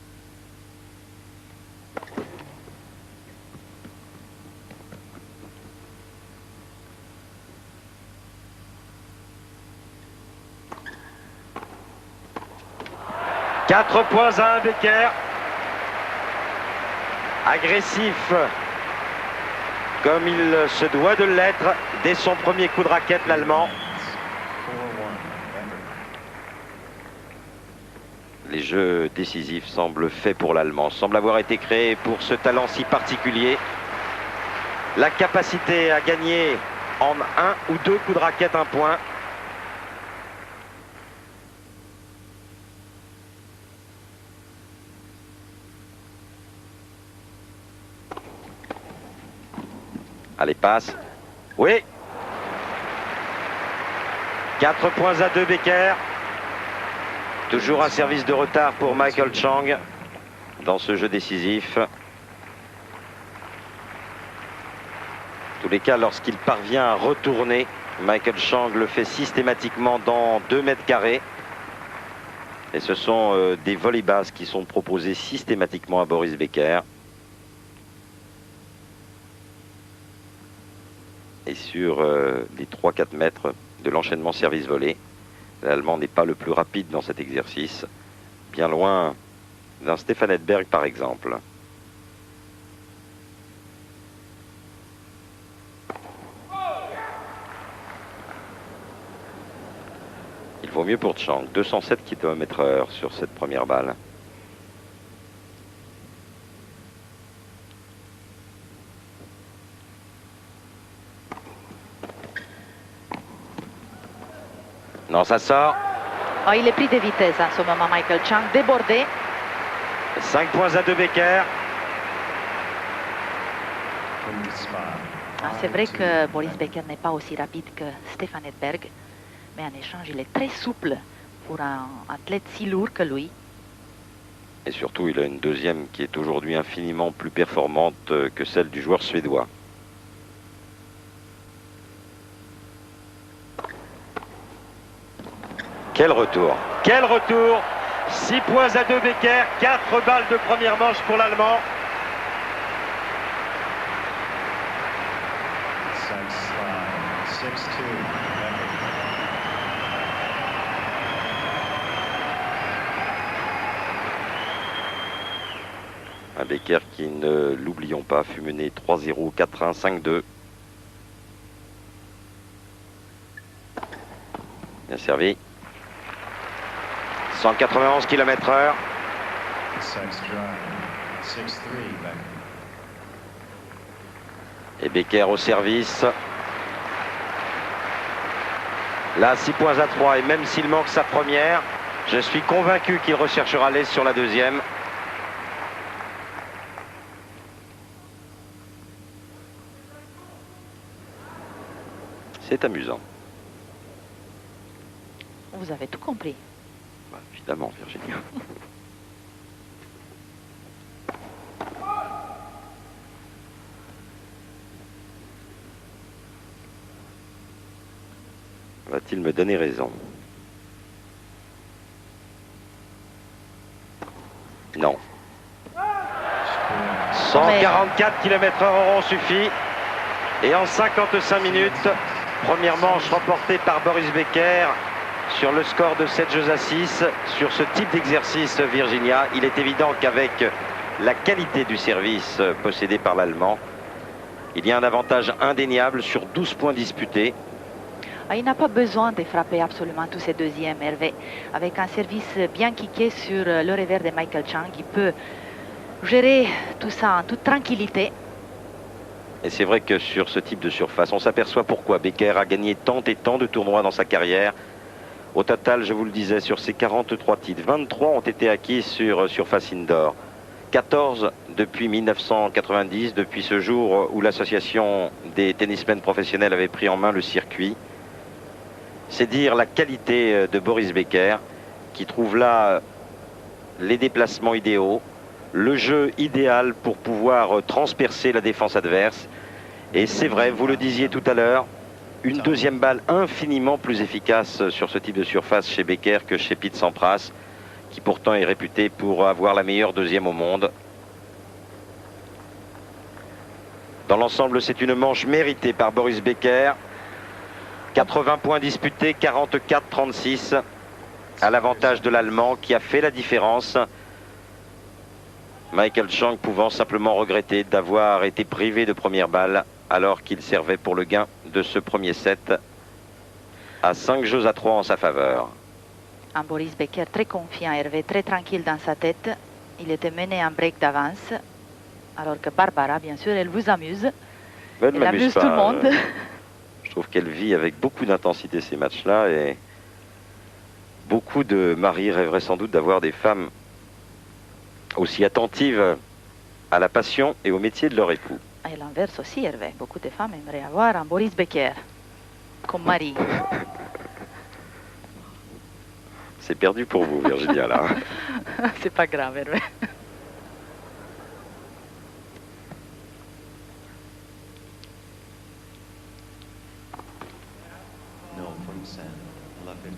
A: 4.1 Becker. Agressif comme il se doit de l'être dès son premier coup de raquette, l'Allemand. Les jeux décisifs semblent faits pour l'Allemand, semblent avoir été créés pour ce talent si particulier. La capacité à gagner en un ou deux coups de raquette un point. Allez, passe. Oui. 4 points à 2, Becker. Toujours un service de retard pour Michael Chang dans ce jeu décisif. En tous les cas, lorsqu'il parvient à retourner, Michael Chang le fait systématiquement dans 2 mètres carrés. Et ce sont des volées basses qui sont proposées systématiquement à Boris Becker. Et sur les 3-4 mètres de l'enchaînement service-volée, l'Allemand n'est pas le plus rapide dans cet exercice, bien loin d'un Stefan Edberg par exemple. Il vaut mieux pour Chang, 207 km/h sur cette première balle. Non, ça sort.
C: Oh, il est pris de vitesse en ce moment, Michael Chang, débordé.
A: 5 points à 2, Becker.
C: Ah, c'est vrai que Boris Becker n'est pas aussi rapide que Stefan Edberg, mais en échange, il est très souple pour un athlète si lourd que lui.
A: Et surtout, il a une deuxième qui est aujourd'hui infiniment plus performante que celle du joueur suédois. Quel retour! Quel retour! 6 points à 2, Becker, 4 balles de première manche pour l'Allemand. Un Becker qui, ne l'oublions pas, fut mené 3-0, 4-1, 5-2. Bien servi. 191 km/h. Et Becker au service. Là, 6 points à 3. Et même s'il manque sa première, je suis convaincu qu'il recherchera l'aise sur la deuxième. C'est amusant.
C: Vous avez tout compris.
A: Bah, évidemment, Virginia. Va-t-il me donner raison? Non. 144 km/h auront suffi. Et en 55 minutes, première manche remportée par Boris Becker sur le score de 7 jeux à 6. Sur ce type d'exercice, Virginia, il est évident qu'avec la qualité du service possédé par l'Allemand, il y a un avantage indéniable sur 12 points disputés.
C: Il n'a pas besoin de frapper absolument tous ces deuxièmes, Hervé. Avec un service bien kické sur le revers de Michael Chang, il peut gérer tout ça en toute tranquillité.
A: Et c'est vrai que sur ce type de surface, on s'aperçoit pourquoi Becker a gagné tant et tant de tournois dans sa carrière. Au total, je vous le disais, sur ces 43 titres, 23 ont été acquis sur surface indoor. 14 depuis 1990, depuis ce jour où l'association des tennismen professionnels avait pris en main le circuit. C'est dire la qualité de Boris Becker, qui trouve là les déplacements idéaux, le jeu idéal pour pouvoir transpercer la défense adverse. Et c'est vrai, vous le disiez tout à l'heure, une deuxième balle infiniment plus efficace sur ce type de surface chez Becker que chez Pete Sampras, qui pourtant est réputé pour avoir la meilleure deuxième au monde. Dans l'ensemble, c'est une manche méritée par Boris Becker. 80 points disputés, 44-36 à l'avantage de l'Allemand qui a fait la différence. Michael Chang pouvant simplement regretter d'avoir été privé de première balle alors qu'il servait pour le gain de ce premier set à 5 jeux à 3 en sa faveur.
C: Un Boris Becker très confiant, Hervé, très tranquille dans sa tête. Il était mené en break d'avance, alors que Barbara, bien sûr, elle vous amuse. Elle amuse tout le monde.
A: Je trouve qu'elle vit avec beaucoup d'intensité ces matchs-là et beaucoup de maris rêveraient sans doute d'avoir des femmes aussi attentives à la passion et au métier de leur époux.
C: Et l'inverse aussi, Hervé. Beaucoup de femmes aimeraient avoir un Boris Becker comme mari.
A: C'est perdu pour vous, Virginia, là.
C: C'est pas grave, Hervé.
B: No from sand. Love 15.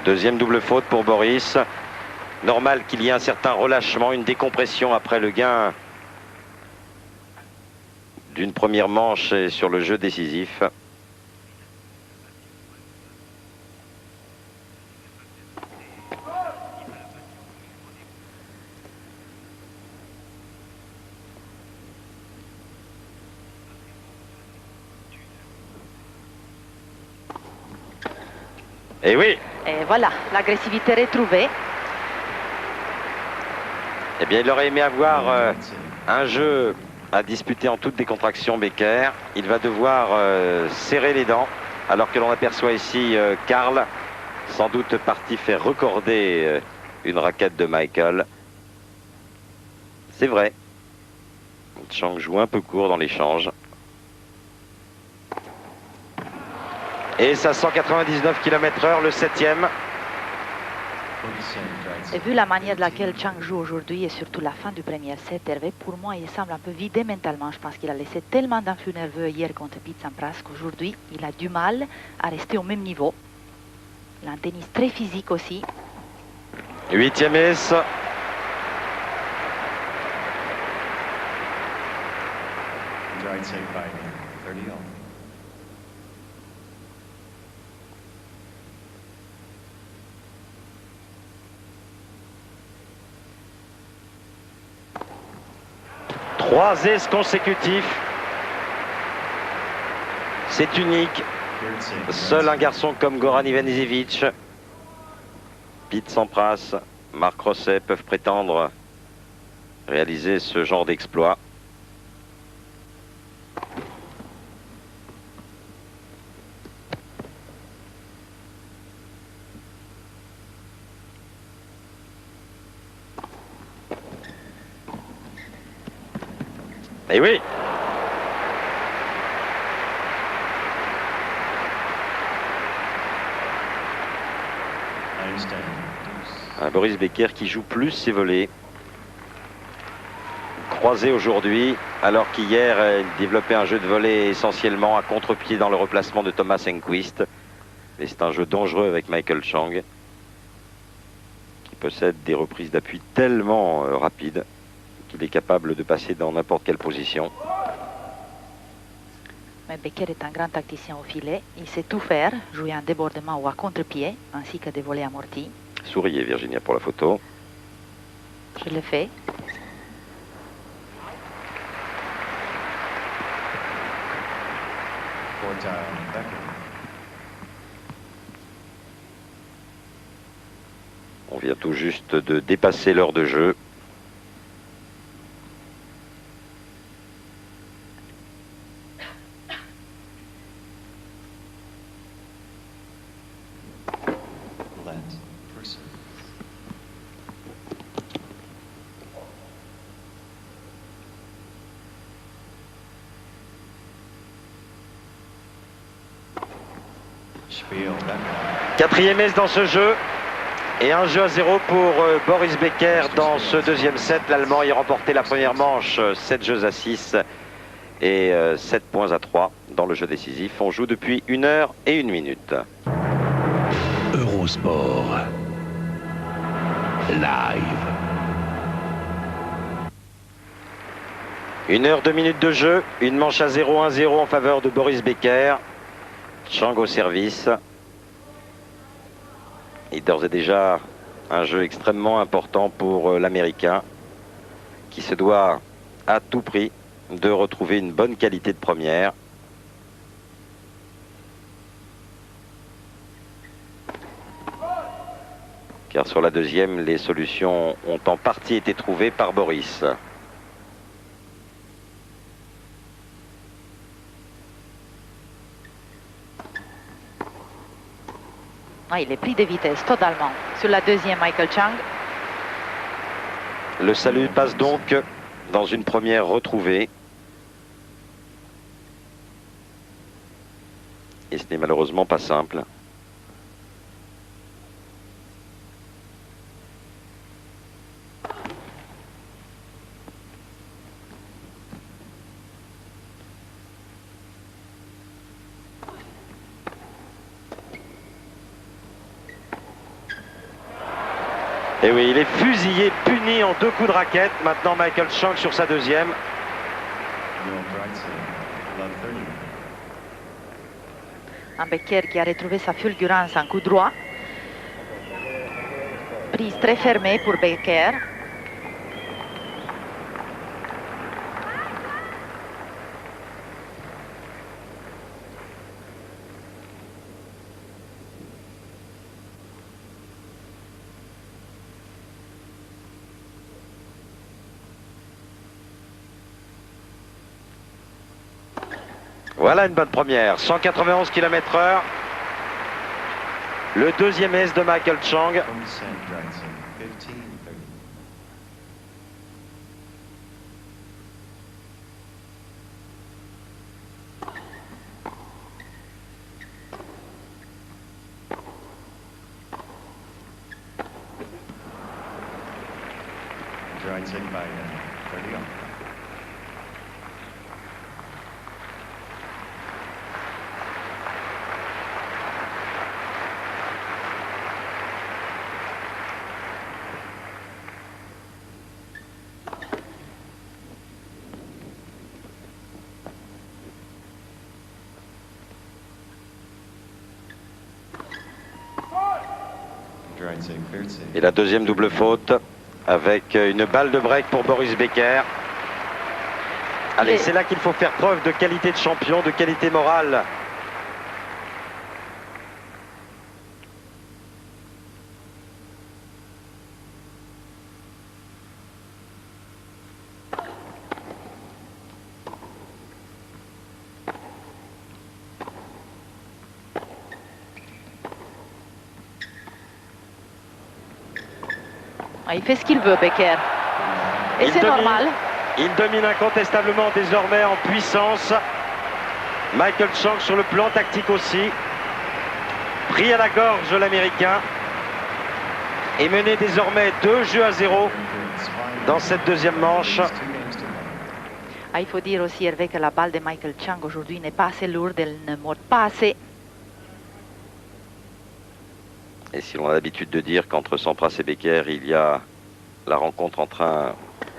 A: Deuxième double faute pour Boris. Normal qu'il y ait un certain relâchement, une décompression après le gain d'une première manche et sur le jeu décisif. Et oui,
C: Et voilà, l'agressivité retrouvée.
A: eh bien il aurait aimé avoir
B: Right sitting.
A: un jeu à disputer en toute décontraction, Becker. Il va devoir serrer les dents, alors que l'on aperçoit ici Karl, sans doute parti faire recorder une raquette de Michael. C'est vrai. Chang joue un peu court dans l'échange. Et ça 199 km/h, le 7e.
C: Et vu la manière de laquelle Chang joue aujourd'hui et surtout la fin du premier set, Hervé, pour moi, il semble un peu vidé mentalement. Je pense qu'il a laissé tellement d'influx nerveux hier contre Pete Sampras qu'aujourd'hui, il a du mal à rester au même niveau. Il a un tennis très physique aussi.
A: 8e ace.
B: Right save by me. 30 all.
A: Trois aces consécutifs. C'est unique.
B: Third save.
A: Seul un garçon comme Goran Ivanisevic, Pete Sampras, Marc Rosset peuvent prétendre réaliser ce genre d'exploit. Et oui!
B: I understand. Deuce.
A: Un Boris Becker qui joue plus ses volets. Croisé aujourd'hui, alors qu'hier, il développait un jeu de volée essentiellement à contre-pied dans le replacement de Thomas Enquist. Mais c'est un jeu dangereux avec Michael Chang, qui possède des reprises d'appui tellement rapides qu'il est capable de passer dans n'importe quelle position.
C: Mais Becker est un grand tacticien au filet. Il sait tout faire, jouer un débordement ou à contre-pied, ainsi que des volets amortis.
A: Souriez, Virginia, pour la photo.
C: Je le fais.
B: Four tile. Becker.
A: On vient tout juste de dépasser l'heure de jeu.
B: Let. Person. Spiel. Becker.
A: Quatrième ace dans ce jeu. Et un jeu à 0 pour Boris Becker dans ce deuxième set. L'Allemand y a remporté la première manche, 7 jeux à 6 et 7 points à 3 dans le jeu décisif. On joue depuis 1 heure et 1 minute.
D: Eurosport. Live.
A: 1 heure 2 minutes de jeu, une manche à 0, 1-0 en faveur de Boris Becker. Chang au service. Et d'ores et déjà un jeu extrêmement important pour l'Américain, qui se doit à tout prix de retrouver une bonne qualité de première. Car sur la deuxième, les solutions ont en partie été trouvées par Boris.
C: Ah, il est pris de vitesse totalement. Sur la deuxième, Michael Chang.
A: Le salut passe donc dans une première retrouvée. Et ce n'est malheureusement pas simple. Et oui, il est fusillé, puni en 2 coups de raquette. Maintenant Michael Chang sur sa deuxième.
C: Un Becker qui a retrouvé sa fulgurance en coup droit. Prise très fermée pour Becker.
A: Voilà une bonne première, 191 km/h. Le deuxième ace de Michael Chang. Et la deuxième double faute avec une balle de break pour Boris Becker. Allez, c'est là qu'il faut faire preuve de qualité de champion, de qualité morale.
C: Il fait ce qu'il veut, Becker. Et c'est normal.
A: Il domine incontestablement désormais en puissance. Michael Chang sur le plan tactique aussi. Pris à la gorge l'Américain. Et mené désormais 2-0 dans cette deuxième manche.
C: Il faut dire aussi, Hervé, que la balle de Michael Chang aujourd'hui n'est pas assez lourde. Elle ne mord pas assez.
A: Et si l'on a l'habitude de dire qu'entre Sampras et Becker, il y a la rencontre entre un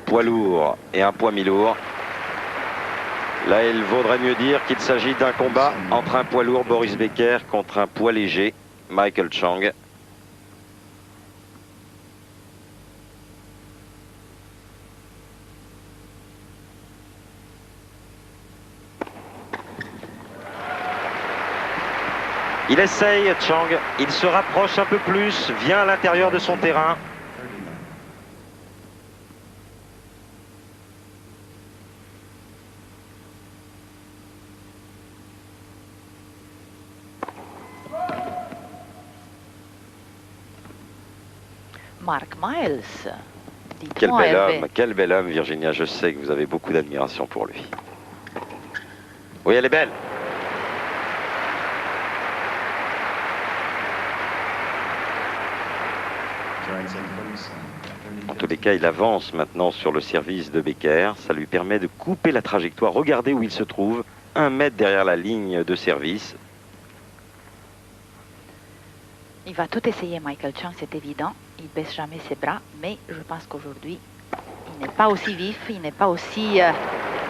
A: poids lourd et un poids mi-lourd, là, il vaudrait mieux dire qu'il s'agit d'un combat entre un poids lourd, Boris Becker, contre un poids léger, Michael Chang. Il essaye, Chang, il se rapproche un peu plus, vient à l'intérieur de son terrain.
C: Mark Miles.
A: Quel bel homme, Virginia. Je sais que vous avez beaucoup d'admiration pour lui. Oui, elle est belle. En tous les cas, il avance maintenant sur le service de Becker. Ça lui permet de couper la trajectoire. Regardez où il se trouve, 1 mètre derrière la ligne de service.
C: Il va tout essayer, Michael Chang, c'est évident. Il ne baisse jamais ses bras, mais je pense qu'aujourd'hui, il n'est pas aussi vif, il n'est pas aussi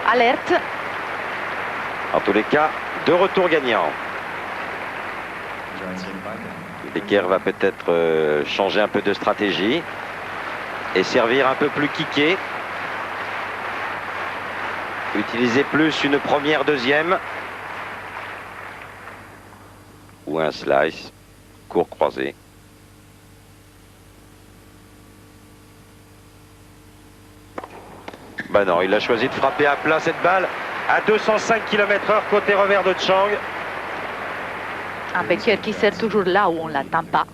C: alerte.
A: En tous les cas, 2 retours gagnants. Becker va peut-être changer un peu de stratégie et servir un peu plus kické. Utiliser plus une première, deuxième. Ou un slice, court croisé. Ben non, il a choisi de frapper à plat cette balle à 205 km/h côté revers de Chang.
C: Un Becker qui sert toujours là où on ne l'attend pas.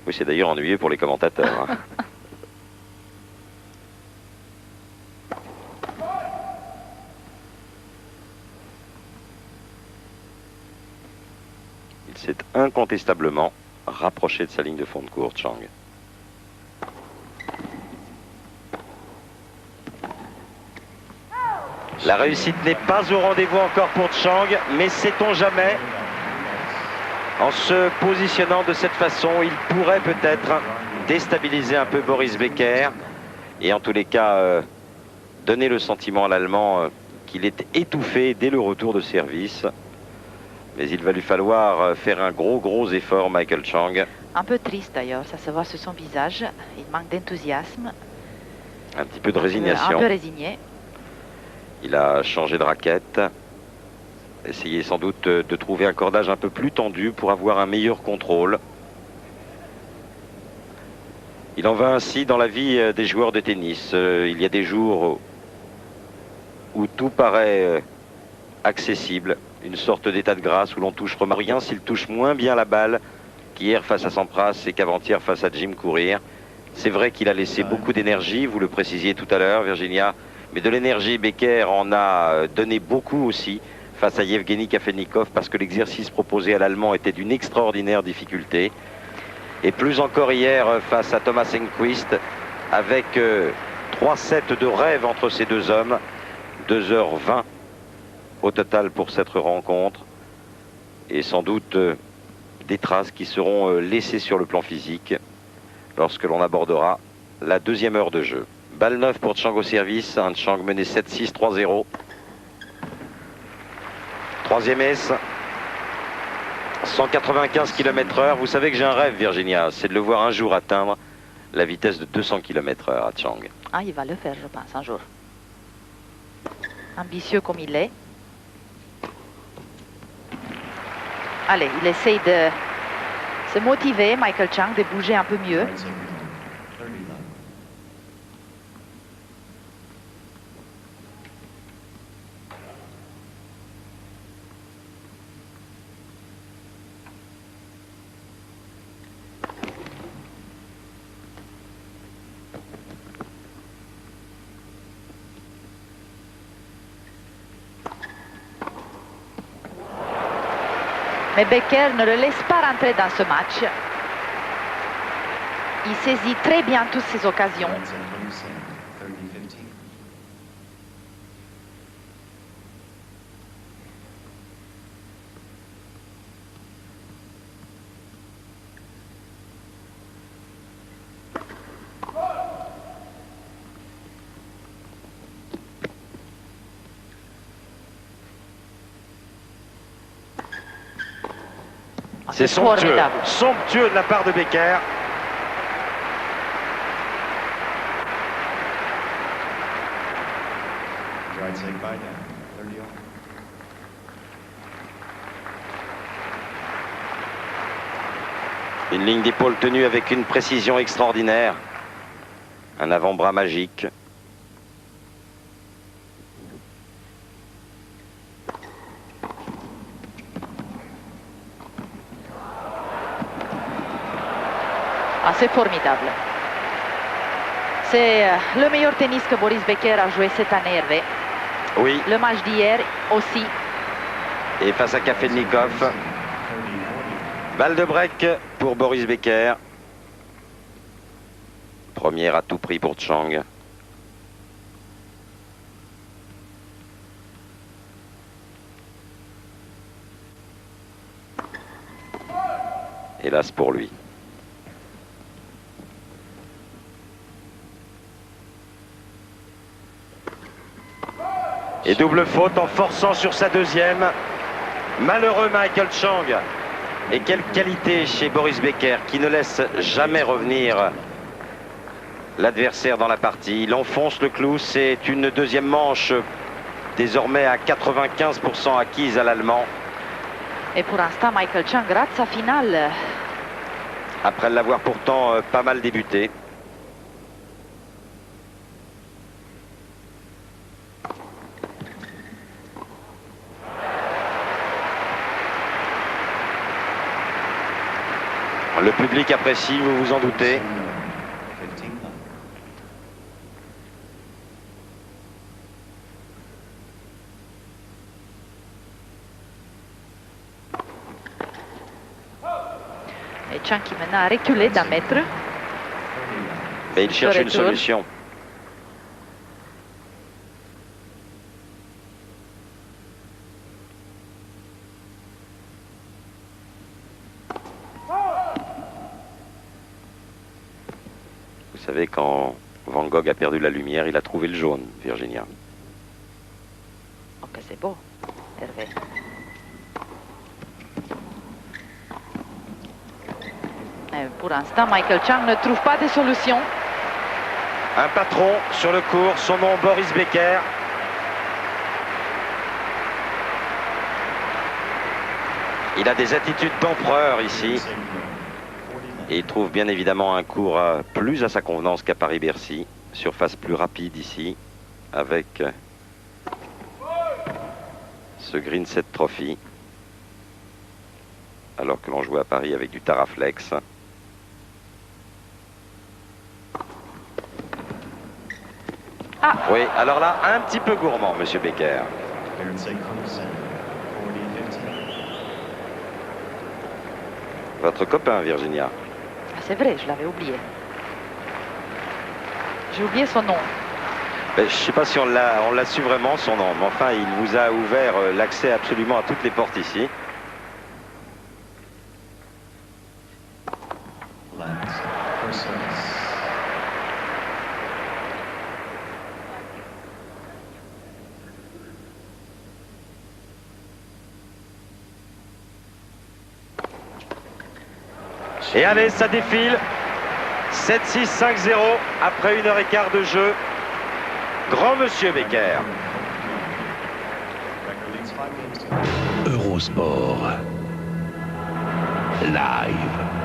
A: Oui, c'est d'ailleurs ennuyeux pour les commentateurs. Hein. incontestablement rapproché de sa ligne de fond de course, Chang. La réussite n'est pas au rendez-vous encore pour Chang, mais sait-on jamais, en se positionnant de cette façon, il pourrait peut-être déstabiliser un peu Boris Becker et en tous les cas donner le sentiment à l'Allemand qu'il est étouffé dès le retour de service. Mais il va lui falloir faire un gros effort, Michael Chang.
C: Un peu triste d'ailleurs, ça se voit sur son visage. Il manque d'enthousiasme.
A: Un petit peu de résignation.
C: Un peu résigné.
A: Il a changé de raquette. Essayé sans doute de trouver un cordage un peu plus tendu pour avoir un meilleur contrôle. Il en va ainsi dans la vie des joueurs de tennis. Il y a des jours où tout paraît accessible. Une sorte d'état de grâce où l'on touche rien s'il touche moins bien la balle qu'hier face à Sampras et qu'avant-hier face à Jim Courier. C'est vrai qu'il a laissé beaucoup d'énergie, vous le précisiez tout à l'heure, Virginia, mais de l'énergie, Becker en a donné beaucoup aussi face à Yevgeny Kafelnikov parce que l'exercice proposé à l'Allemand était d'une extraordinaire difficulté. Et plus encore hier face à Thomas Enquist avec 3 sets de rêve entre ces deux hommes, 2h20 au total pour cette rencontre et sans doute des traces qui seront laissées sur le plan physique lorsque l'on abordera la deuxième heure de jeu. Balle 9 pour Chang au service, un Chang mené 7-6, 3-0. Troisième ace, 195 km/h. Vous savez que j'ai un rêve, Virginia, c'est de le voir un jour atteindre la vitesse de 200 km/h à Chang.
C: Ah, il va le faire, je pense, un jour. Ambitieux comme il est. Allez, il essaye de se motiver, Michael Chang, de bouger un peu mieux.
B: Right side, 30 left.
C: Mais Becker ne le laisse pas rentrer dans ce match. Il saisit très bien toutes ses occasions.
B: Right side, 27, 30-15.
A: C'est somptueux,
C: formidable.
A: somptueux de la part de Becker.
B: Right side by down, 30 off.
A: Une ligne d'épaule tenue avec une précision extraordinaire. Un avant-bras magique.
C: Ah, c'est formidable. C'est le meilleur tennis que Boris Becker a joué cette année, Hervé.
A: Oui,
C: Le match d'hier aussi.
A: et face à Kafelnikov.
B: 30-40.
A: Balle de break pour Boris Becker. Première à tout prix pour Chang. Hélas pour lui. Et double faute en forçant sur sa deuxième. Malheureux Michael Chang. Et quelle qualité chez Boris Becker qui ne laisse jamais revenir l'adversaire dans la partie. Il enfonce le clou. C'est une deuxième manche désormais à 95% acquise à l'Allemand.
C: Et pour l'instant, Michael Chang rate sa finale.
A: Après l'avoir pourtant pas mal débuté. Le public apprécie, vous vous en doutez.
B: 15 left.
C: Michael Chang qui maintenant a reculé d'un mètre.
A: Mais il cherche une
C: Retour.
A: solution. Vous savez, quand Van Gogh a perdu la lumière, il a trouvé le jaune, Virginia.
C: Ok, c'est beau, Hervé. Pour l'instant, Michael Chang ne trouve pas de solution.
A: Un patron sur le cours, son nom Boris Becker. Il a des attitudes d'empereur ici. Et il trouve bien évidemment un cours plus à sa convenance qu'à Paris-Bercy. Surface plus rapide ici, avec ce Green Set Trophy. Alors que l'on jouait à Paris avec du Taraflex.
C: Ah.
A: Oui, alors là, un petit peu gourmand, Monsieur Becker. Votre copain, Virginia.
C: Ah, c'est vrai, je l'avais oublié. J'ai oublié son nom.
A: Je ne sais pas si on l'a su vraiment, son nom, mais enfin, il vous a ouvert l'accès absolument à toutes les portes ici. Et allez, ça défile. 7-6, 5-0 après 1h15 de jeu. Grand Monsieur Becker.
D: Eurosport. Live.